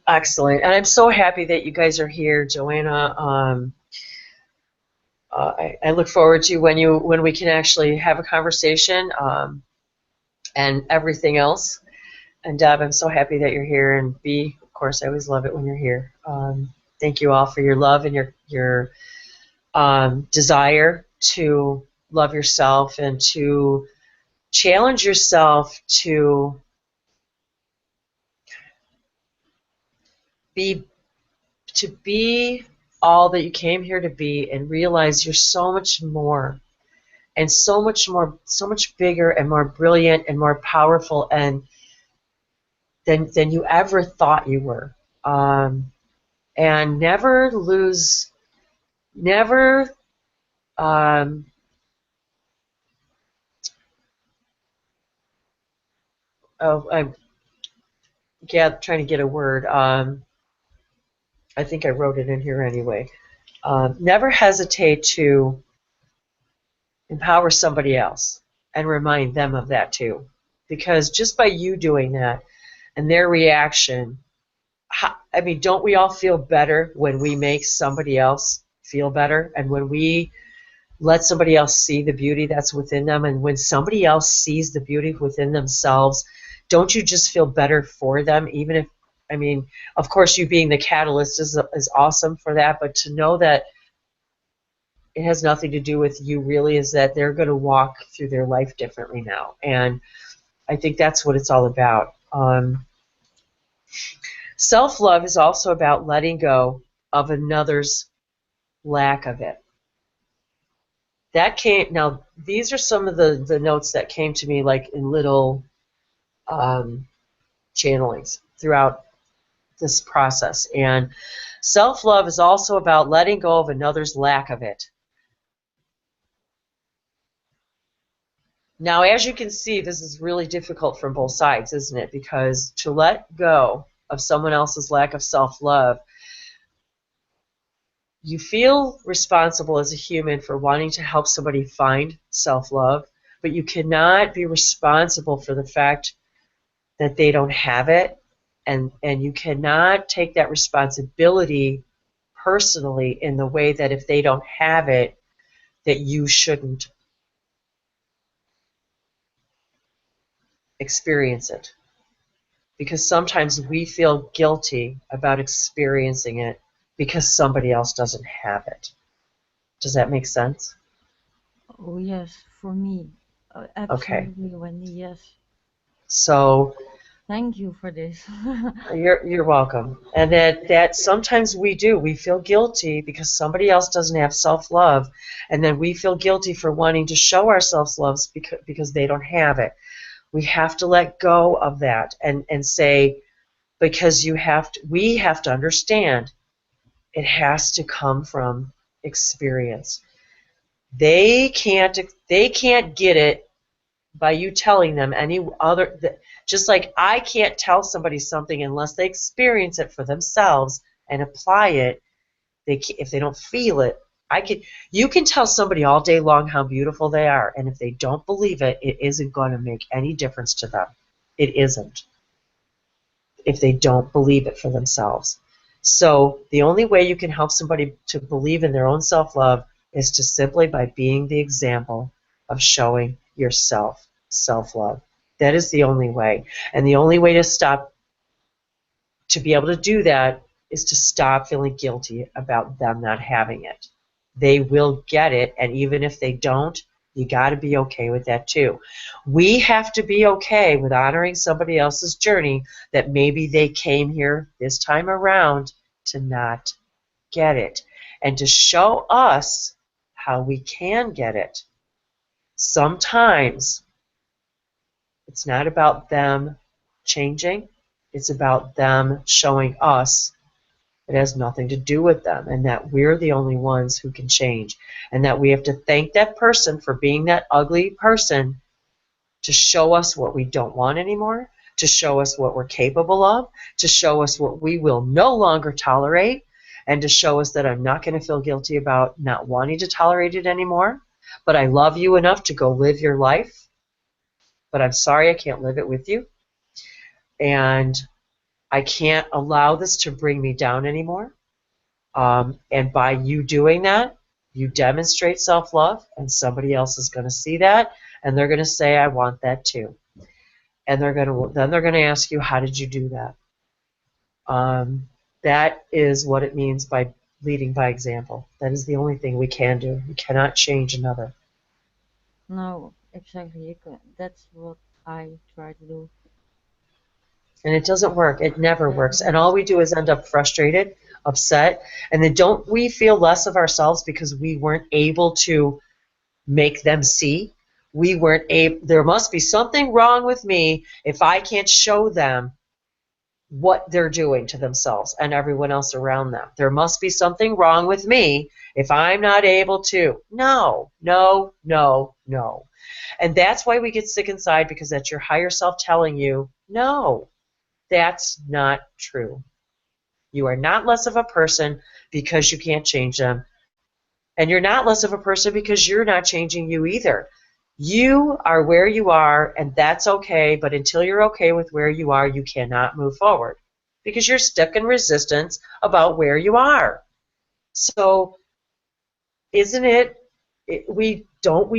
Excellent, and I'm so happy that you guys are here, Joanna. I look forward to when we can actually have a conversation, and everything else. And Deb, I'm so happy that you're here. And B, of course, I always love it when you're here. Thank you all for your love and your desire to love yourself and to challenge yourself to be all that you came here to be, and realize you're so much more, and so much bigger and more brilliant and more powerful and than you ever thought you were. And never I'm trying to get a word. I think I wrote it in here anyway. Never hesitate to empower somebody else and remind them of that too. Because just by you doing that and their reaction, I mean, don't we all feel better when we make somebody else feel better? And when we let somebody else see the beauty that's within them, and when somebody else sees the beauty within themselves, don't you just feel better for them? Even if, I mean, of course, you being the catalyst is awesome for that, but to know that it has nothing to do with you really is that they're going to walk through their life differently now. And I think that's what it's all about. Self-love is also about letting go of another's lack of it. That came, now these are some of the notes that came to me like in little channelings throughout this process. And self-love is also about letting go of another's lack of it. Now, as you can see, this is really difficult from both sides, isn't it? Because to let go of someone else's lack of self-love, you feel responsible as a human for wanting to help somebody find self-love, but you cannot be responsible for the fact that they don't have it, and you cannot take that responsibility personally in the way that if they don't have it, that you shouldn't experience it. Because sometimes we feel guilty about experiencing it because somebody else doesn't have it. Does that make sense? Oh yes, for me. Okay. Absolutely, Wendy, yes. So Thank you for this. you're welcome. And that sometimes we do. We feel guilty because somebody else doesn't have self-love, and then we feel guilty for wanting to show ourselves love because they don't have it. We have to let go of that and say, because we have to understand it has to come from experience. They can't get it by you telling them any other, just like I can't tell somebody something unless they experience it for themselves and apply it. If they don't feel it, you can tell somebody all day long how beautiful they are, and if they don't believe it, it isn't going to make any difference to them. It isn't, if they don't believe it for themselves. So the only way you can help somebody to believe in their own self-love is to simply by being the example of showing yourself self-love. That is the only way. And the only way to be able to do that is to stop feeling guilty about them not having it. They will get it, and even if they don't, you got to be okay with that too. We have to be okay with honoring somebody else's journey, that maybe they came here this time around to not get it, and to show us how we can get it. Sometimes it's not about them changing, it's about them showing us it has nothing to do with them, and that we're the only ones who can change, and that we have to thank that person for being that ugly person to show us what we don't want anymore, to show us what we're capable of, to show us what we will no longer tolerate, and to show us that I'm not going to feel guilty about not wanting to tolerate it anymore, but I love you enough to go live your life, but I'm sorry I can't live it with you, and I can't allow this to bring me down anymore. And by you doing that, you demonstrate self-love, and somebody else is going to see that, and they're going to say, I want that too. And they're going to ask you, how did you do that? That is what it means by leading by example. That is the only thing we can do. We cannot change another. No, exactly. That's what I try to do. And it doesn't work. It never works. And all we do is end up frustrated, upset, and then don't we feel less of ourselves because we weren't able to make them see? We weren't able. There must be something wrong with me if I can't show them what they're doing to themselves and everyone else around them. There must be something wrong with me if I'm not able to. No, no, no, no. And that's why we get sick inside, because that's your higher self telling you, no, that's not true. You are not less of a person because you can't change them. And you're not less of a person because you're not changing you either. You are where you are, and that's okay, but until you're okay with where you are, you cannot move forward because you're stuck in resistance about where you are. So isn't we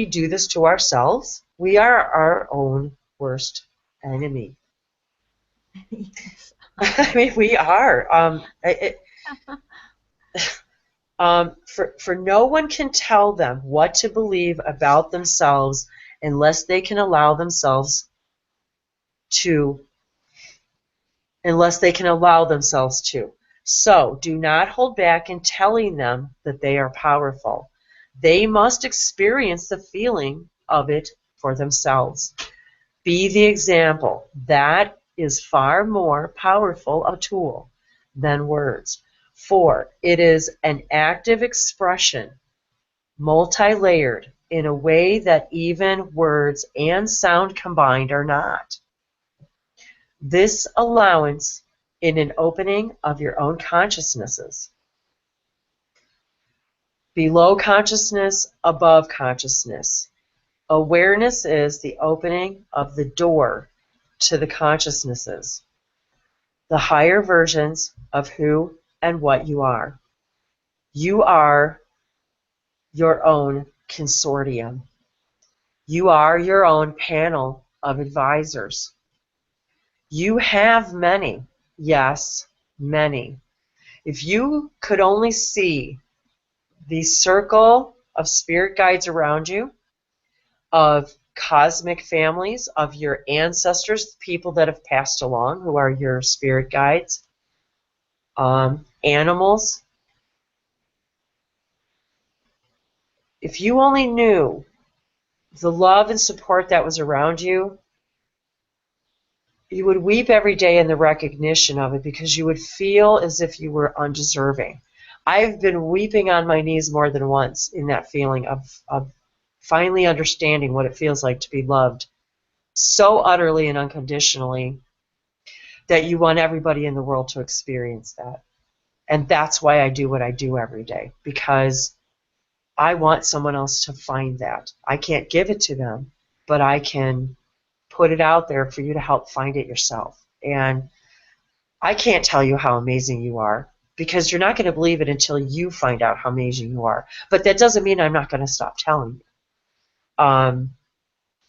do this to ourselves? We are our own worst enemy. Yes. I mean, we are. For no one can tell them what to believe about themselves unless they can allow themselves to. So do not hold back in telling them that they are powerful. They must experience the feeling of it for themselves. Be the example. That is far more powerful a tool than words. 4, it is an active expression, multi-layered, in a way that even words and sound combined are not. This allowance in an opening of your own consciousnesses. Below consciousness, above consciousness. Awareness is the opening of the door to the consciousnesses, the higher versions of who and what you are. You are your own consortium. You are your own panel of advisors. You have many, yes, many. If you could only see the circle of spirit guides around you, of cosmic families, of your ancestors, people that have passed along who are your spirit guides, animals. If you only knew the love and support that was around you, you would weep every day in the recognition of it because you would feel as if you were undeserving. I've been weeping on my knees more than once in that feeling of finally understanding what it feels like to be loved so utterly and unconditionally that you want everybody in the world to experience that. And that's why I do what I do every day, because I want someone else to find that. I can't give it to them, but I can put it out there for you to help find it yourself. And I can't tell you how amazing you are, because you're not going to believe it until you find out how amazing you are. But that doesn't mean I'm not going to stop telling you.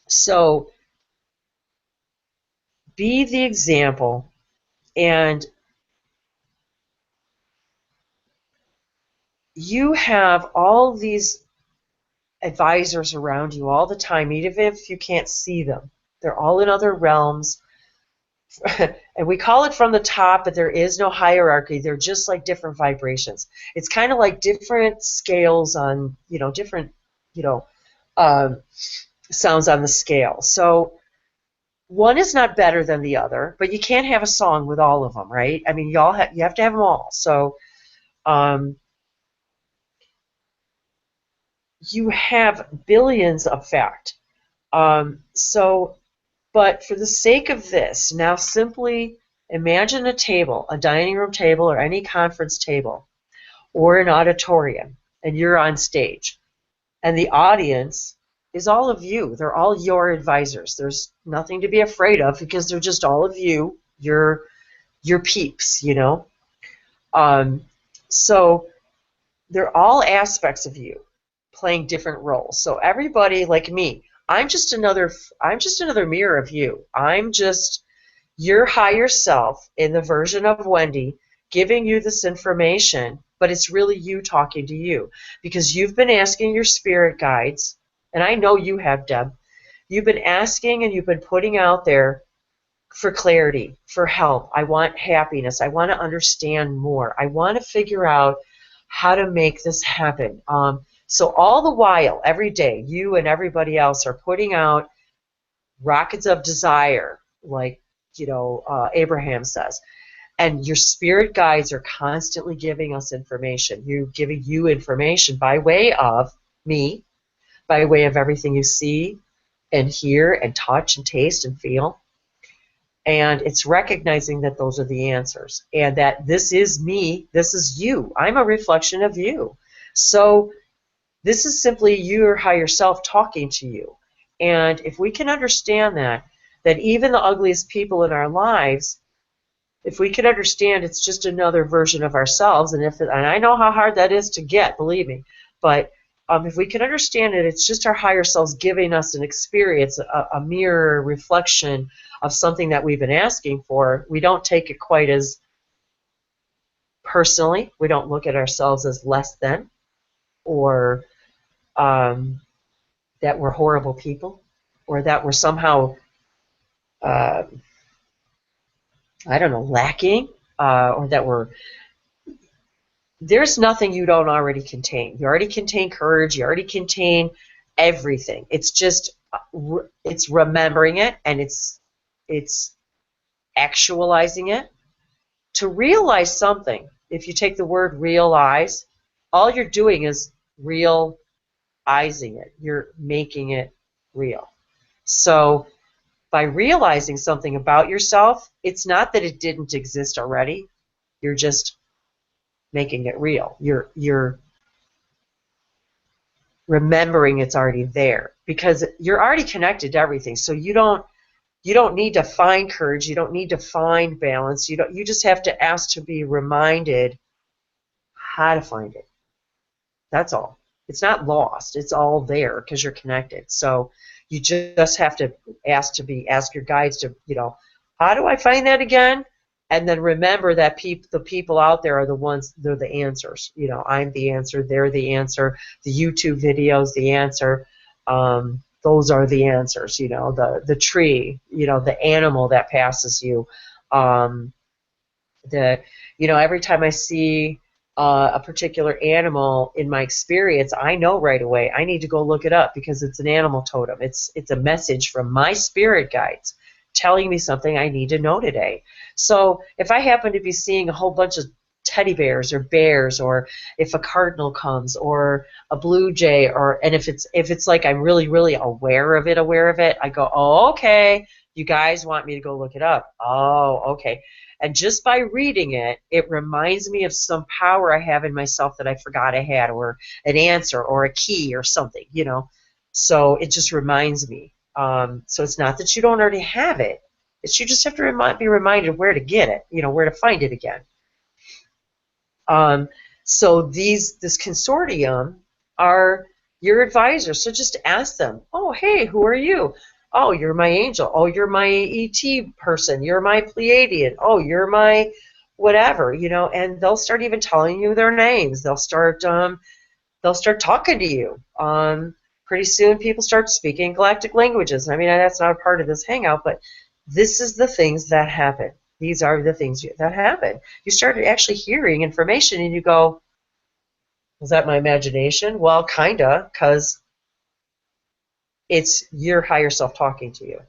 So be the example, and you have all these advisors around you all the time, even if you can't see them. They're all in other realms. And we call it from the top, but there is no hierarchy. They're just like different vibrations. It's kind of like different scales on, different, um, sounds on the scale. So one is not better than the other, but you can't have a song with all of them, right? I mean, you have to have them all. So you have billions of fact. But for the sake of this, now simply imagine a table, a dining room table or any conference table or an auditorium, and you're on stage. And the audience is all of you. They're all your advisors. There's nothing to be afraid of because they're just all of you, your peeps, So they're all aspects of you playing different roles. So everybody, like me, I'm just another mirror of you. I'm just your higher self in the version of Wendy giving you this information, but it's really you talking to you because you've been asking your spirit guides, and I know you have, Deb. You've been asking and you've been putting out there for clarity, for help. I want happiness. I want to understand more. I want to figure out how to make this happen. So all the while, every day, you and everybody else are putting out rockets of desire, like Abraham says. And your spirit guides are constantly giving us information. Giving you information by way of me, by way of everything you see and hear and touch and taste and feel. And it's recognizing that those are the answers and that this is me, this is you. I'm a reflection of you. So This is simply your higher self talking to you. And if we can understand that even the ugliest people in our lives, if we can understand it's just another version of ourselves, and I know how hard that is to get, believe me, but if we can understand it, it's just our higher selves giving us an experience, a mirror reflection of something that we've been asking for. We don't take it quite as personally. We don't look at ourselves as less than, or that we're horrible people, or that we're somehow, I don't know, lacking, or that there's nothing you don't already contain. You already contain courage. You already contain everything. It's just, it's remembering it, and it's actualizing it. To realize something, if you take the word realize, all you're doing is realizing it. You're making it real. So by realizing something about yourself, it's not that it didn't exist already. You're just making it real. You're remembering it's already there, because you're already connected to everything. So you don't need to find courage. You don't need to find balance. You just have to ask to be reminded how to find it. That's all. It's not lost. It's all there because you're connected. So you just have to ask your guides to, how do I find that again? And then remember that the people out there are the ones, they're the answers. I'm the answer. They're the answer. The YouTube videos, the answer. Those are the answers. The tree. The animal that passes you. Every time I see a particular animal in my experience, I know right away I need to go look it up, because it's an animal totem. It's a message from my spirit guides telling me something I need to know today. So if I happen to be seeing a whole bunch of teddy bears or bears, or if a cardinal comes, or a blue jay, and if it's like I'm really, really aware of it, I go, oh, okay, you guys want me to go look it up. Oh, okay. And just by reading it, it reminds me of some power I have in myself that I forgot I had, or an answer, or a key, or something, So it just reminds me. So it's not that you don't already have it. It's you just have to be reminded where to get it, where to find it again. So this consortium are your advisors. So just ask them, oh, hey, who are you? Oh, you're my angel. Oh, you're my ET person. You're my Pleiadian. Oh, you're my whatever, and they'll start even telling you their names. They'll start talking to you. Pretty soon people start speaking galactic languages. I mean, that's not a part of this hangout, but this is the things that happen. These are the things that happen. You start actually hearing information, and you go, was that my imagination? Well, kinda, because it's your higher self talking to you.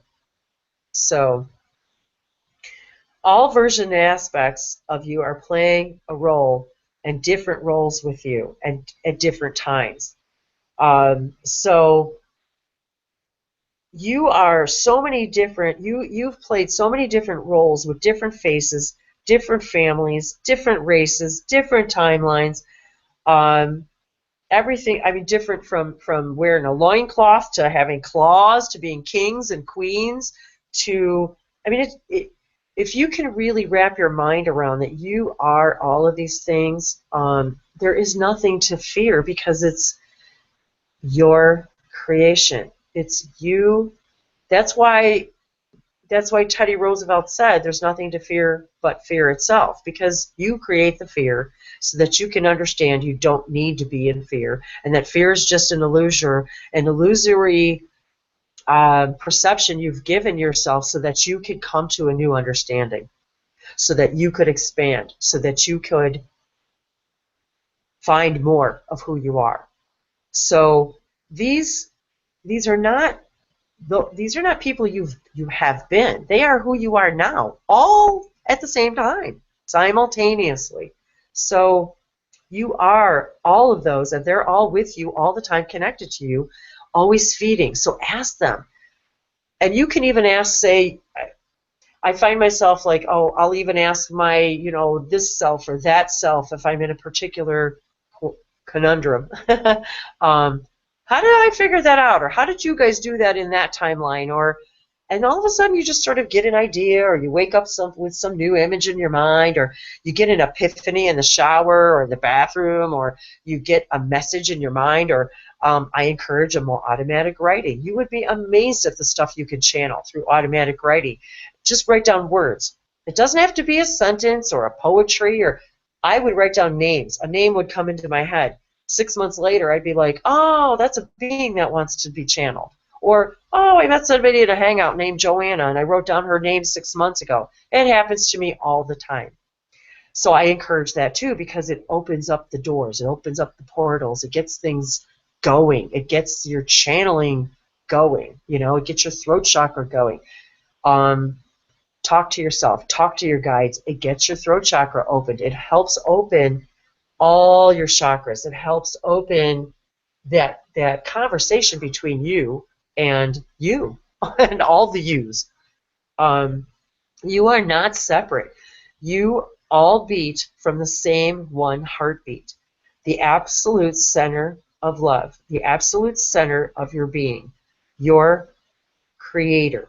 So all version aspects of you are playing a role, and different roles with you, and at different times. So you are so many different, you've played so many different roles with different faces, different families, different races, different timelines. Everything, I mean, different from wearing a loincloth to having claws to being kings and queens to, I mean, if you can really wrap your mind around that you are all of these things, there is nothing to fear, because it's your creation. It's you. That's why Teddy Roosevelt said there's nothing to fear but fear itself, because you create the fear so that you can understand you don't need to be in fear, and that fear is just an illusory perception you've given yourself so that you could come to a new understanding, so that you could expand, so that you could find more of who you are. So these are not people you have been. They are who you are now, all at the same time, simultaneously. So you are all of those, and they're all with you all the time, connected to you, always feeding. So ask them. And you can even ask, say, I find myself like, oh, I'll even ask my, this self or that self if I'm in a particular conundrum. How did I figure that out? Or how did you guys do that in that timeline? And all of a sudden you just sort of get an idea, or you wake up with some new image in your mind, or you get an epiphany in the shower or the bathroom, or you get a message in your mind, or I encourage a more automatic writing. You would be amazed at the stuff you can channel through automatic writing. Just write down words. It doesn't have to be a sentence or a poetry, or I would write down names. A name would come into my head. 6 months later, I'd be like, oh, that's a being that wants to be channeled. Or, oh, I met somebody at a hangout named Joanna, and I wrote down her name 6 months ago. It happens to me all the time. So I encourage that too, because it opens up the doors. It opens up the portals. It gets things going. It gets your channeling going. It gets your throat chakra going. Talk to yourself. Talk to your guides. It gets your throat chakra opened. It helps open all your chakras. It helps open that conversation between you and all the yous. You are not separate. You all beat from the same one heartbeat, the absolute center of love, the absolute center of your being, your creator.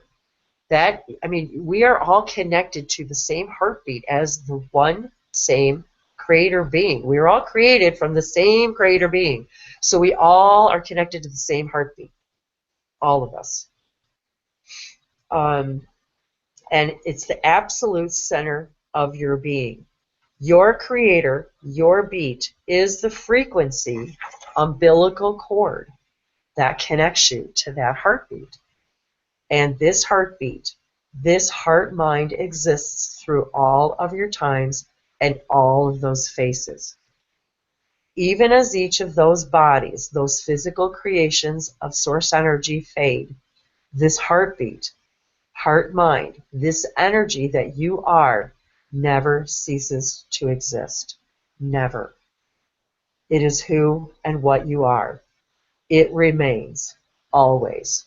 We are all connected to the same heartbeat as the one same creator being. We are all created from the same creator being. So we all are connected to the same heartbeat, all of us. And it's the absolute center of your being. Your creator, your beat, is the frequency umbilical cord that connects you to that heartbeat. And this heartbeat, this heart mind exists through all of your times and all of those faces. Even as each of those bodies, those physical creations of source energy fade, this heartbeat, heart mind, this energy that you are never ceases to exist. Never. It is who and what you are. It remains always,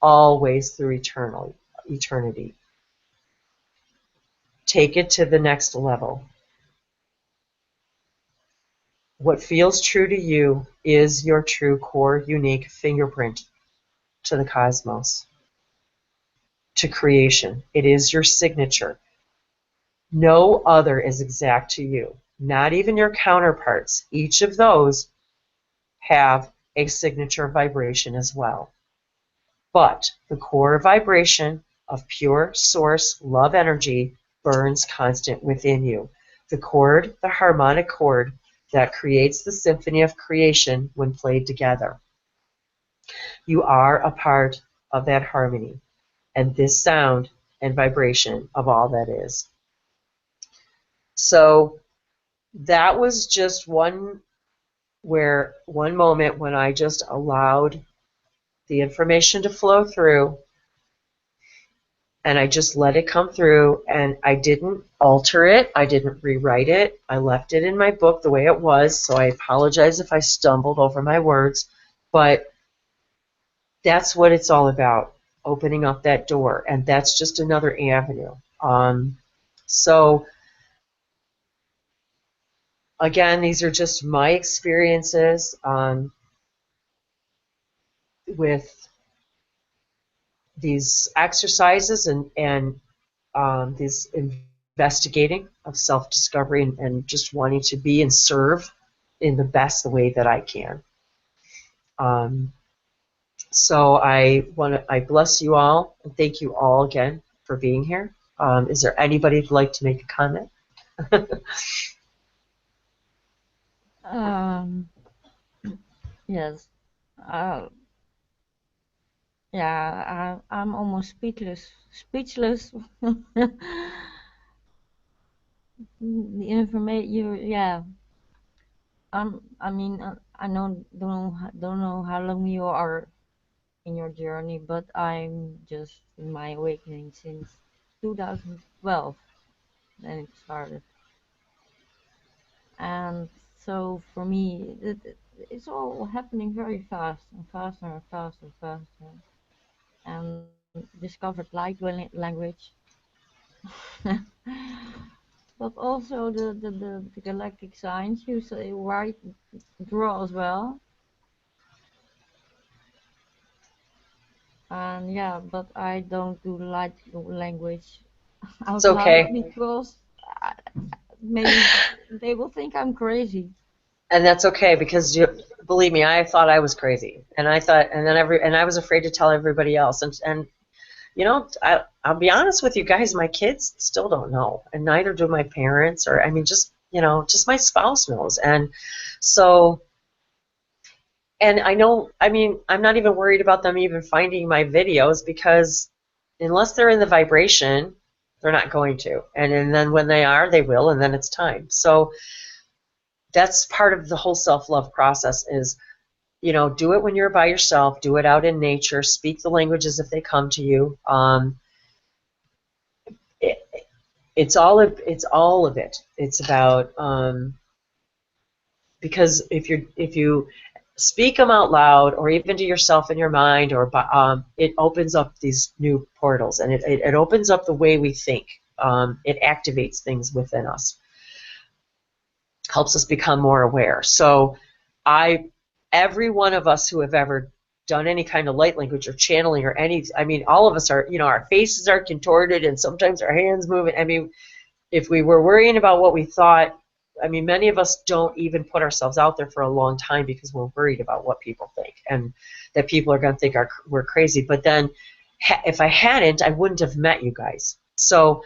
always through eternity. Take it to the next level. What feels true to you is your true core, unique fingerprint to the cosmos, to creation. It is your signature. No other is exact to you, not even your counterparts. Each of those have a signature vibration as well. But the core vibration of pure source love energy burns constant within you. The chord, the harmonic chord that creates the symphony of creation when played together. You are a part of that harmony and this sound and vibration of all that is. So that was just one moment when I just allowed the information to flow through, and I just let it come through, and I didn't alter it. I didn't rewrite it. I left it in my book the way it was, so I apologize if I stumbled over my words, but that's what it's all about, opening up that door, and that's just another avenue. So again, these are just my experiences with these exercises and this investigating of self-discovery and just wanting to be and serve in the best way that I can. So I bless you all and thank you all again for being here. Is there anybody who'd like to make a comment? Yes. Uh, yeah, I'm almost speechless. Speechless. The information you, yeah. I don't know how long you are in your journey, but I'm just in my awakening since 2012. Then it started, and so for me, it's all happening very fast and faster and faster and faster. And discovered light language. but also the galactic signs you say write, draw as well. And yeah, but I don't do light language It's out loud okay. because I, maybe they will think I'm crazy. And that's okay because believe me, I thought I was crazy, and I thought, and I was afraid to tell everybody else, and I'll be honest with you guys, my kids still don't know, and neither do my parents, or I mean, just my spouse knows, and so, and I know, I mean, I'm not even worried about them even finding my videos because unless they're in the vibration, they're not going to, and then when they are, they will, and then it's time. So that's part of the whole self-love process is, do it when you're by yourself, do it out in nature, speak the languages if they come to you. It, it's all of it. It's about because if you speak them out loud, or even to yourself in your mind, or it opens up these new portals, and it opens up the way we think. It activates things within us, helps us become more aware. So every one of us who have ever done any kind of light language or channeling or I mean, all of us are, our faces are contorted and sometimes our hands moving. I mean, if we were worrying about what we thought, I mean, many of us don't even put ourselves out there for a long time because we're worried about what people think and that people are going to think we're crazy. But then if I hadn't, I wouldn't have met you guys. So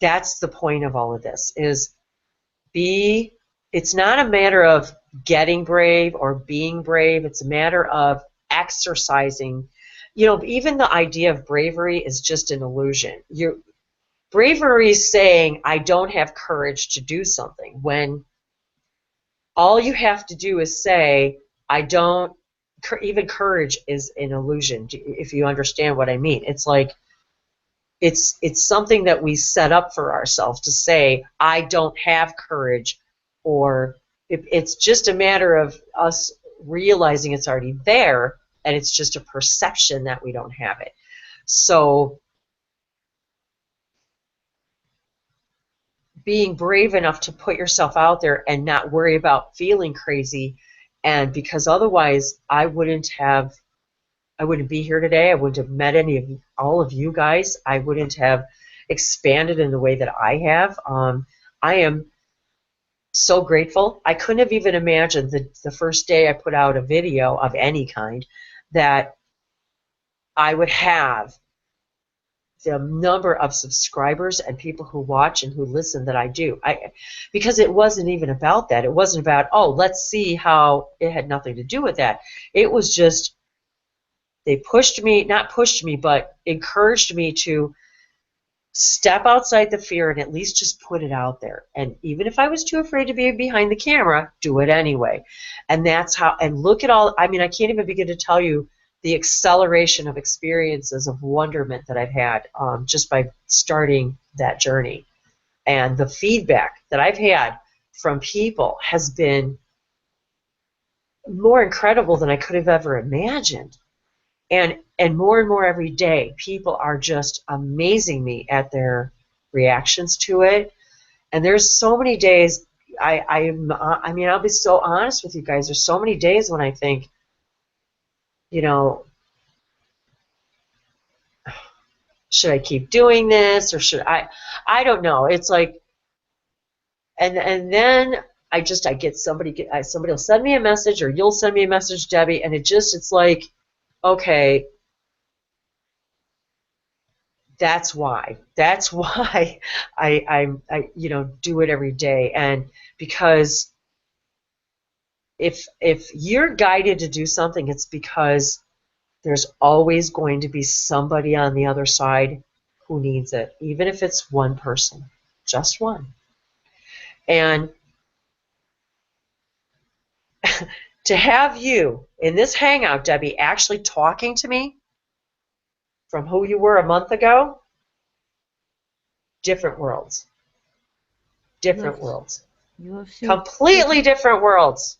that's the point of all of this is it's not a matter of getting brave or being brave. It's a matter of exercising. Even the idea of bravery is just an illusion. Bravery is saying, I don't have courage to do something, when all you have to do is say, I don't, even courage is an illusion, if you understand what I mean. It's like, it's something that we set up for ourselves to say, I don't have courage, or it's just a matter of us realizing it's already there, and it's just a perception that we don't have it. So being brave enough to put yourself out there and not worry about feeling crazy, and because otherwise I wouldn't be here today. I wouldn't have met all of you guys. I wouldn't have expanded in the way that I have. I am so grateful. I couldn't have even imagined the first day I put out a video of any kind that I would have the number of subscribers and people who watch and who listen that I do. Because it wasn't even about that. It wasn't about, oh, let's see how. It had nothing to do with that. It was just, they not pushed me, but encouraged me to step outside the fear and at least just put it out there. And even if I was too afraid to be behind the camera, do it anyway. And that's how, and look at all, I mean, I can't even begin to tell you the acceleration of experiences of wonderment that I've had just by starting that journey. And the feedback that I've had from people has been more incredible than I could have ever imagined. And more every day, people are just amazing me at their reactions to it. And there's so many days, I mean, I'll be so honest with you guys. There's so many days when I think, should I keep doing this, or should I don't know. It's like, and then I get somebody will send me a message, or you'll send me a message, Debbie, and it's like, okay, that's why I do it every day. And because if you're guided to do something, it's because there's always going to be somebody on the other side who needs it, even if it's one person, just one. And to have you in this hangout, Debbie, actually talking to me from who you were a month ago, different worlds. Different worlds. You have seen, completely different worlds.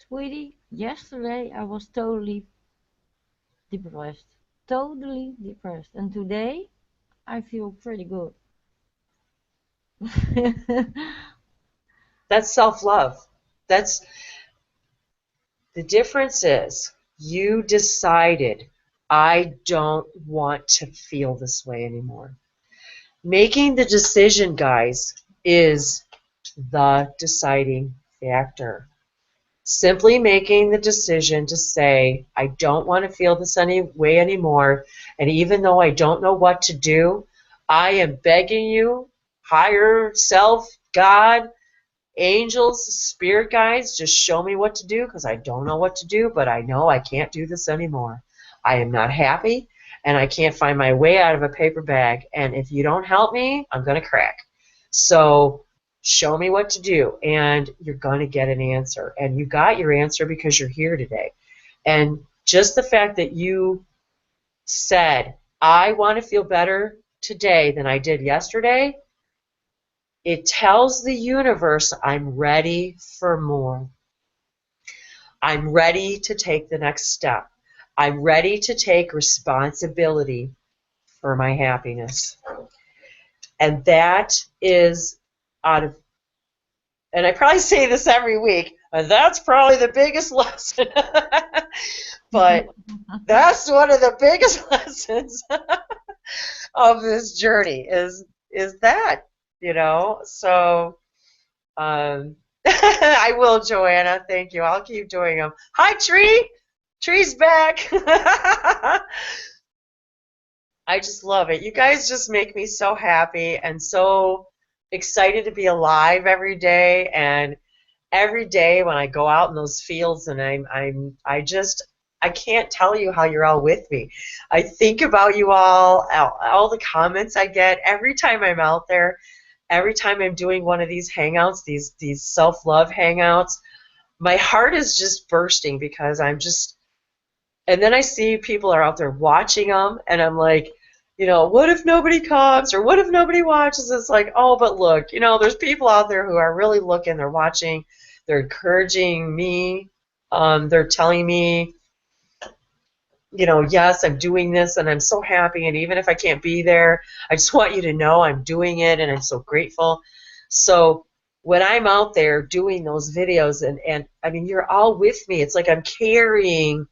Sweetie, yesterday I was totally depressed. Totally depressed. And today I feel pretty good. That's self-love. That's the difference is you decided, I don't want to feel this way anymore. Making the decision, guys, is the deciding factor. Simply making the decision to say, I don't want to feel this way anymore, and even though I don't know what to do, I am begging you, higher self, God, angels, spirit guides, just show me what to do because I don't know what to do, but I know I can't do this anymore. I am not happy, and I can't find my way out of a paper bag, and if you don't help me, I'm going to crack. So show me what to do, and you're going to get an answer. And you got your answer because you're here today. And just the fact that you said, I want to feel better today than I did yesterday, it tells the universe, I'm ready for more. I'm ready to take the next step. I'm ready to take responsibility for my happiness. And that is out of, and I probably say this every week, and that's probably the biggest lesson. But that's one of the biggest lessons of this journey is that, you know. So I will, Joanna. Thank you. I'll keep doing them. Hi, Tree. Tree's back. I just love it. You guys just make me so happy and so excited to be alive every day. And every day when I go out in those fields, and I can't tell you how you're all with me. I think about you all the comments I get every time I'm out there. Every time I'm doing one of these hangouts, these self-love hangouts, my heart is just bursting because I'm just, and then I see people are out there watching them, and I'm like, you know, what if nobody comes, or what if nobody watches? It's like, oh, but look, you know, there's people out there who are really looking, they're watching, they're encouraging me, they're telling me, you know, yes, I'm doing this and I'm so happy, and even if I can't be there, I just want you to know I'm doing it and I'm so grateful. So when I'm out there doing those videos, and I mean, you're all with me, it's like I'm carrying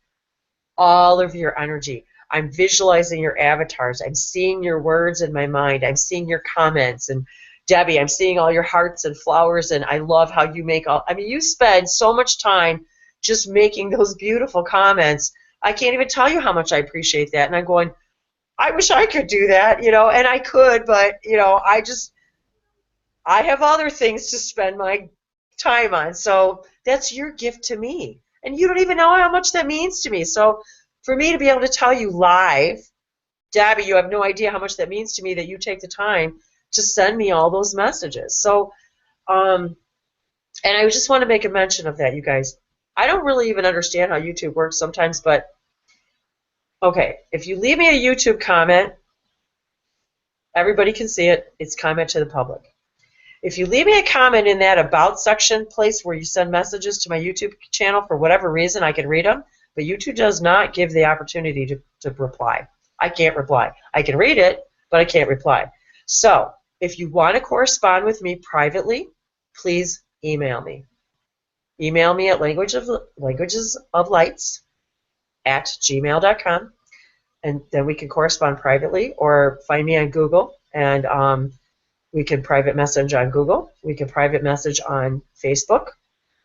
all of your energy. I'm visualizing your avatars. I'm seeing your words in my mind. I'm seeing your comments. And Debbie, I'm seeing all your hearts and flowers, and I love how you make all, I mean, you spend so much time just making those beautiful comments. I can't even tell you how much I appreciate that. And I'm going, I wish I could do that, you know, and I could, but, you know, I have other things to spend my time on. So that's your gift to me. And you don't even know how much that means to me. So for me to be able to tell you live, Debbie, you have no idea how much that means to me that you take the time to send me all those messages. So, and I just want to make a mention of that, you guys. I don't really even understand how YouTube works sometimes, but okay, if you leave me a YouTube comment, everybody can see it. It's comment to the public. If you leave me a comment in that about section place where you send messages to my YouTube channel, for whatever reason, I can read them, but YouTube does not give the opportunity to reply. I can't reply. I can read it, but I can't reply. So if you want to correspond with me privately, please email me. Email me at languagesoflights@gmail.com, and then we can correspond privately, or find me on Google, and we can private message on Google. We can private message on Facebook.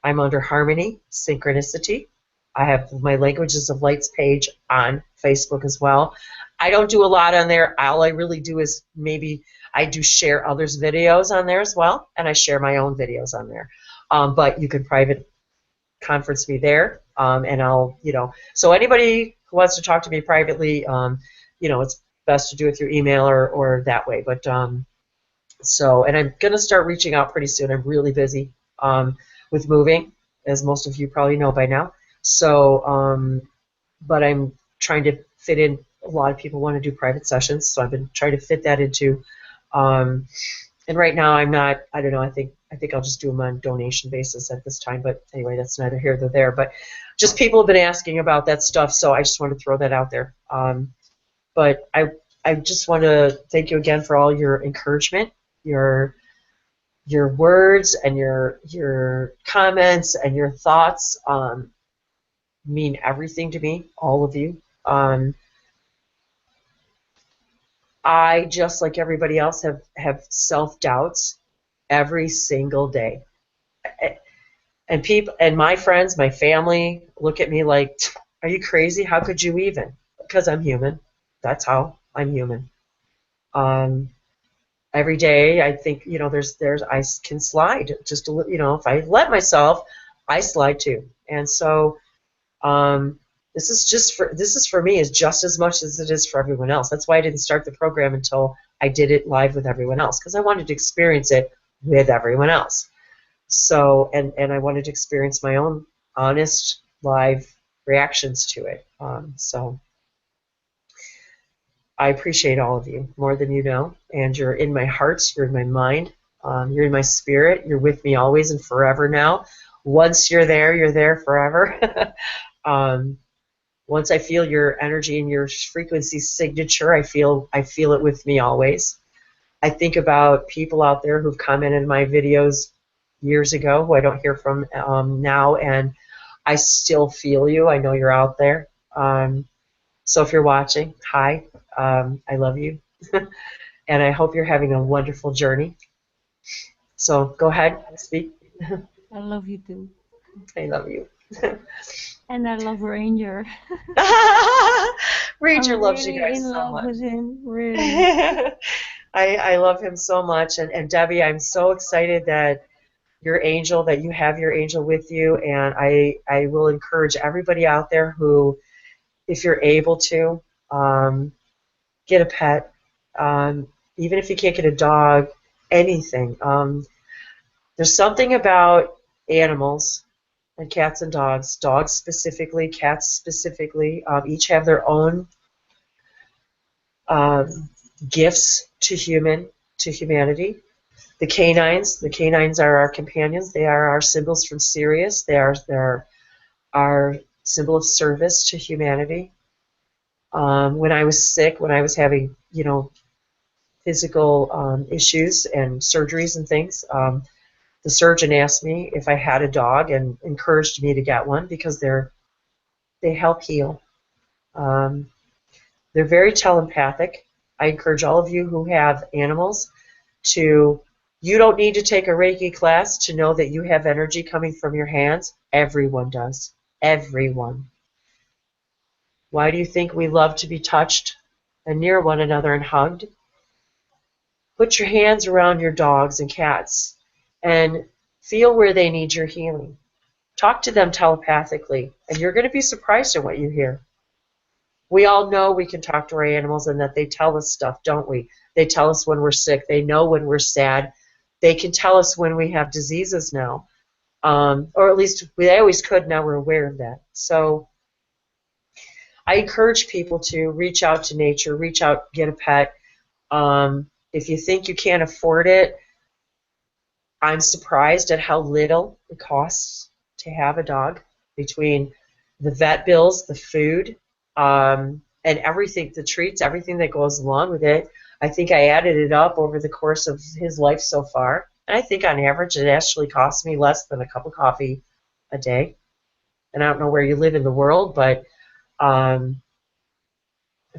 I'm under Harmony Synchronicity. I have my Languages of Lights page on Facebook as well. I don't do a lot on there. All I really do is maybe I do share others' videos on there as well, and I share my own videos on there. But you can private conference me there, and I'll, you know, so anybody who wants to talk to me privately, you know, it's best to do it through email or that way. But so, and I'm going to start reaching out pretty soon. I'm really busy with moving, as most of you probably know by now. So, but I'm trying to fit in. A lot of people want to do private sessions, so I've been trying to fit that into. And right now, I'm not. I don't know. I think I'll just do them on donation basis at this time. But anyway, that's neither here nor there. But just people have been asking about that stuff, so I just want to throw that out there. But I just want to thank you again for all your encouragement, your your words and your comments and your thoughts mean everything to me, all of you. I, just like everybody else, have self-doubts every single day. And people and my friends, my family look at me like, are you crazy? How could you even? Because I'm human. That's how I'm human. Every day I think, there's I can slide just if I let myself, I slide too. And so this is for me is just as much as it is for everyone else. That's why I didn't start the program until I did it live with everyone else, because I wanted to experience it with everyone else. So and I wanted to experience my own honest live reactions to it. So I appreciate all of you more than you know, and you're in my heart, you're in my mind, you're in my spirit, you're with me always and forever now. Once you're there forever. Once I feel your energy and your frequency signature, I feel it with me always. I think about people out there who've commented in my videos years ago who I don't hear from now, and I still feel you. I know you're out there. So if you're watching, hi, I love you. And I hope you're having a wonderful journey. So go ahead, speak. I love you too. I love you. And I love Ranger. Ranger I'm loves you really guys in so love much. with him, really. I love him so much. And Debbie, I'm so excited that you have your angel with you. And I will encourage everybody out there who, if you're able to, get a pet. Even if you can't get a dog, anything. There's something about animals, and cats and dogs specifically, cats specifically, each have their own um, gifts to humanity. The canines are our companions. They are our symbols from Sirius. They're our symbol of service to humanity. When I was sick, when I was having physical issues and surgeries and things, the surgeon asked me if I had a dog and encouraged me to get one because they help heal. Um, they're very telepathic. I encourage all of you who have animals to, you don't need to take a Reiki class to know that you have energy coming from your hands. Everyone does. Everyone. Why do you think we love to be touched and near one another and hugged? Put your hands around your dogs and cats and feel where they need your healing. Talk to them telepathically, and you're going to be surprised at what you hear. We all know we can talk to our animals and that they tell us stuff, don't we? They tell us when we're sick. They know when we're sad. They can tell us when we have diseases now. Or at least they always could. Now we're aware of that. So I encourage people to reach out to nature, reach out, get a pet. If you think you can't afford it, I'm surprised at how little it costs to have a dog, between the vet bills, the food, and everything, the treats, everything that goes along with it. I think I added it up over the course of his life so far. And I think on average it actually costs me less than a cup of coffee a day. And I don't know where you live in the world, but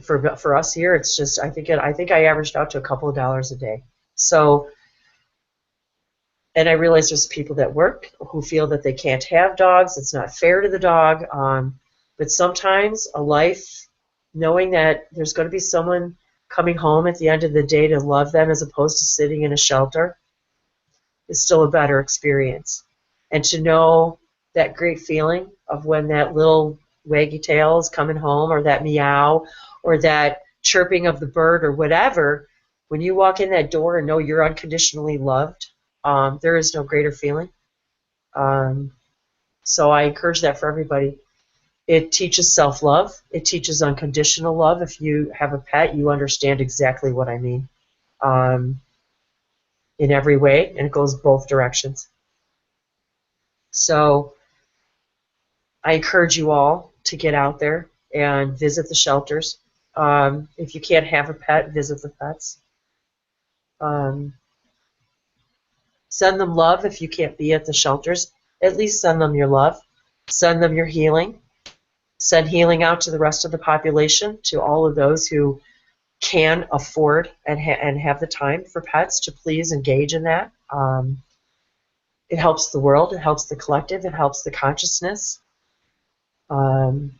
for us here, it's just I think I averaged out to a couple of dollars a day. So, and I realize there's people that work who feel that they can't have dogs. It's not fair to the dog. But sometimes a life, knowing that there's going to be someone coming home at the end of the day to love them as opposed to sitting in a shelter, is still a better experience. And to know that great feeling of when that little waggy tail is coming home, or that meow, or that chirping of the bird, or whatever, when you walk in that door and know you're unconditionally loved, there is no greater feeling. So I encourage that for everybody. It teaches self-love. It teaches unconditional love. If you have a pet, you understand exactly what I mean, in every way, and it goes both directions. So I encourage you all to get out there and visit the shelters. If you can't have a pet, visit the pets. Send them love if you can't be at the shelters. At least send them your love. Send them your healing. Send healing out to the rest of the population, to all of those who can afford and have the time for pets, to please engage in that. It helps the world. It helps the collective. It helps the consciousness. Send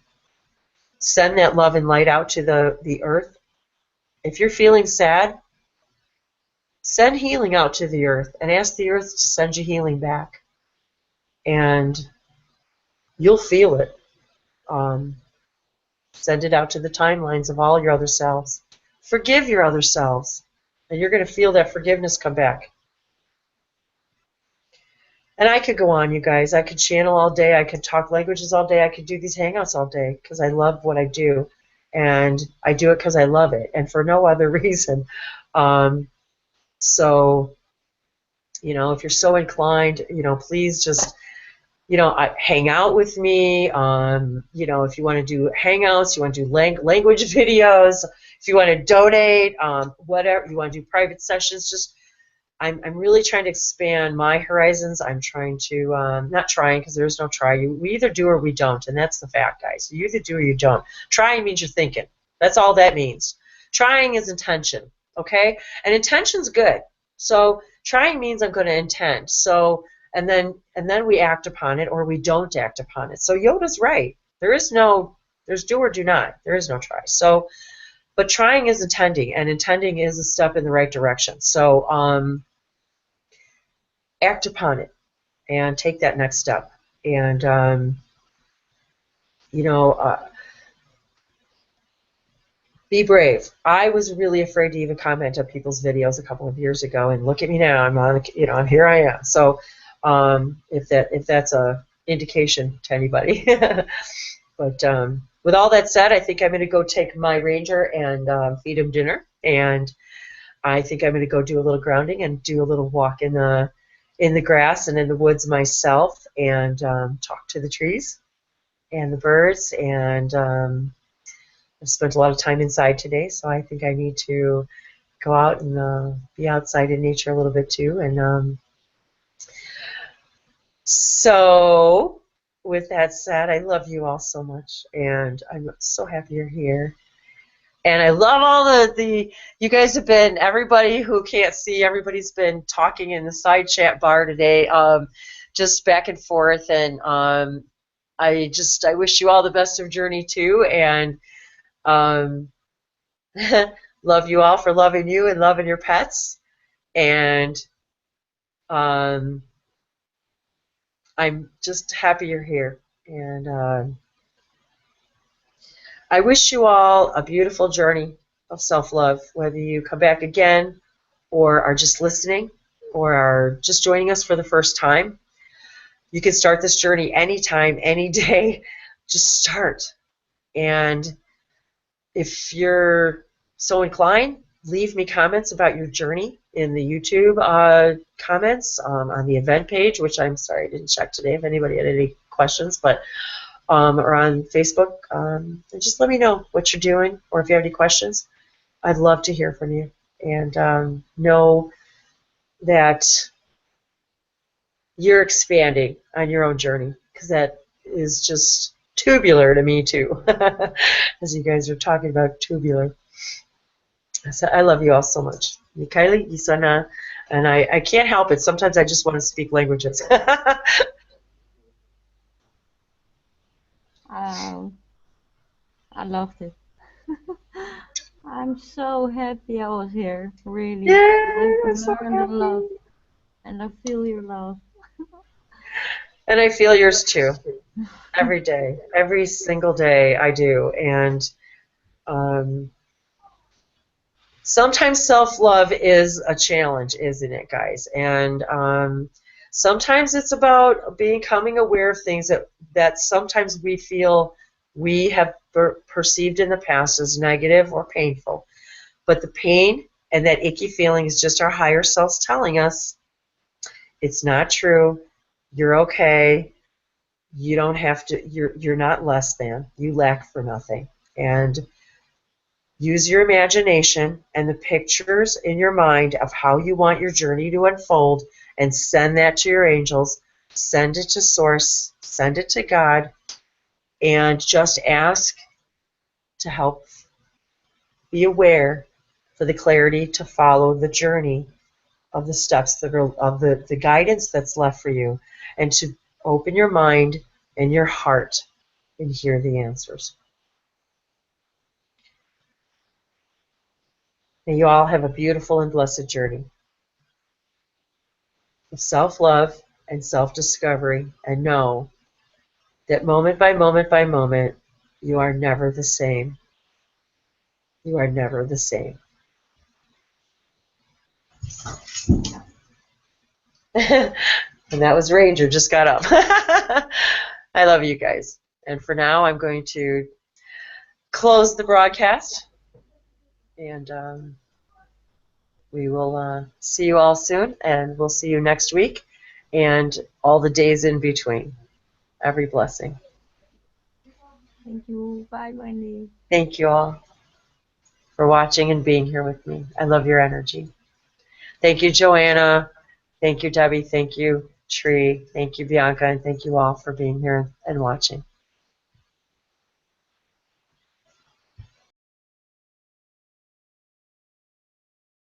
that love and light out to the earth. If you're feeling sad, send healing out to the earth and ask the earth to send you healing back. And you'll feel it. Send it out to the timelines of all your other selves. Forgive your other selves, and you're going to feel that forgiveness come back. And I could go on, you guys. I could channel all day. I could talk languages all day. I could do these hangouts all day because I love what I do. And I do it because I love it and for no other reason. So, if you're so inclined, please just, hang out with me. If you want to do hangouts, you want to do language videos, if you want to donate, whatever, you want to do private sessions, just I'm really trying to expand my horizons. I'm trying to, not trying because there's no try. We either do or we don't, and that's the fact, guys. You either do or you don't. Trying means you're thinking. That's all that means. Trying is intention, okay? And intention's good. So trying means I'm going to intend. So and then we act upon it or we don't act upon it. So Yoda's right. There's do or do not. There is no try. So, but trying is intending, and intending is a step in the right direction. So act upon it and take that next step. And be brave. I was really afraid to even comment on people's videos a couple of years ago, and look at me now. I'm on. Here I am. So if that's a indication to anybody. But with all that said, I think I'm going to go take my ranger and feed him dinner, and I think I'm going to go do a little grounding and do a little walk in the grass and in the woods myself, and talk to the trees and the birds. And I've spent a lot of time inside today, so I think I need to go out and be outside in nature a little bit too. And so with that said, I love you all so much, and I'm so happy you're here. And I love all the you guys have been, everybody who can't see, everybody's been talking in the side chat bar today, just back and forth. And I wish you all the best of journey too, and love you all for loving you and loving your pets. And I'm just happy you're here. And I wish you all a beautiful journey of self-love, whether you come back again or are just listening or are just joining us for the first time. You can start this journey anytime, any day. Just start. And if you're so inclined, leave me comments about your journey in the YouTube comments on the event page, which I'm sorry I didn't check today if anybody had any questions, but or on Facebook. And just let me know what you're doing, or if you have any questions. I'd love to hear from you. And know that you're expanding on your own journey, because that is just tubular to me too, as you guys are talking about tubular. So I love you all so much. Mikaeli, Isana, and I can't help it. Sometimes I just want to speak languages. I loved it. I'm so happy I was here, really. Yay, I I'm so learned a lot, happy. and I feel your love. And I feel yours too. Every day. Every single day I do. And sometimes self-love is a challenge, isn't it, guys? And sometimes it's about becoming aware of things that sometimes we feel we have perceived in the past as negative or painful. But the pain and that icky feeling is just our higher selves telling us it's not true, you're okay, you don't have to, you're not less than, you lack for nothing. And use your imagination and the pictures in your mind of how you want your journey to unfold, and send that to your angels. Send it to Source. Send it to God. And just ask to help. Be aware for the clarity to follow the journey of the steps that are of the guidance that's left for you, and to open your mind and your heart and hear the answers. May you all have a beautiful and blessed journey of self-love and self-discovery, and know that moment by moment by moment, you are never the same. You are never the same. And that was Ranger, just got up. I love you guys. And for now, I'm going to close the broadcast. And we will see you all soon. And we'll see you next week and all the days in between. Every blessing. Thank you. Bye, Wendy. Thank you all for watching and being here with me. I love your energy. Thank you, Joanna. Thank you, Debbie. Thank you, Tree. Thank you, Bianca. And thank you all for being here and watching.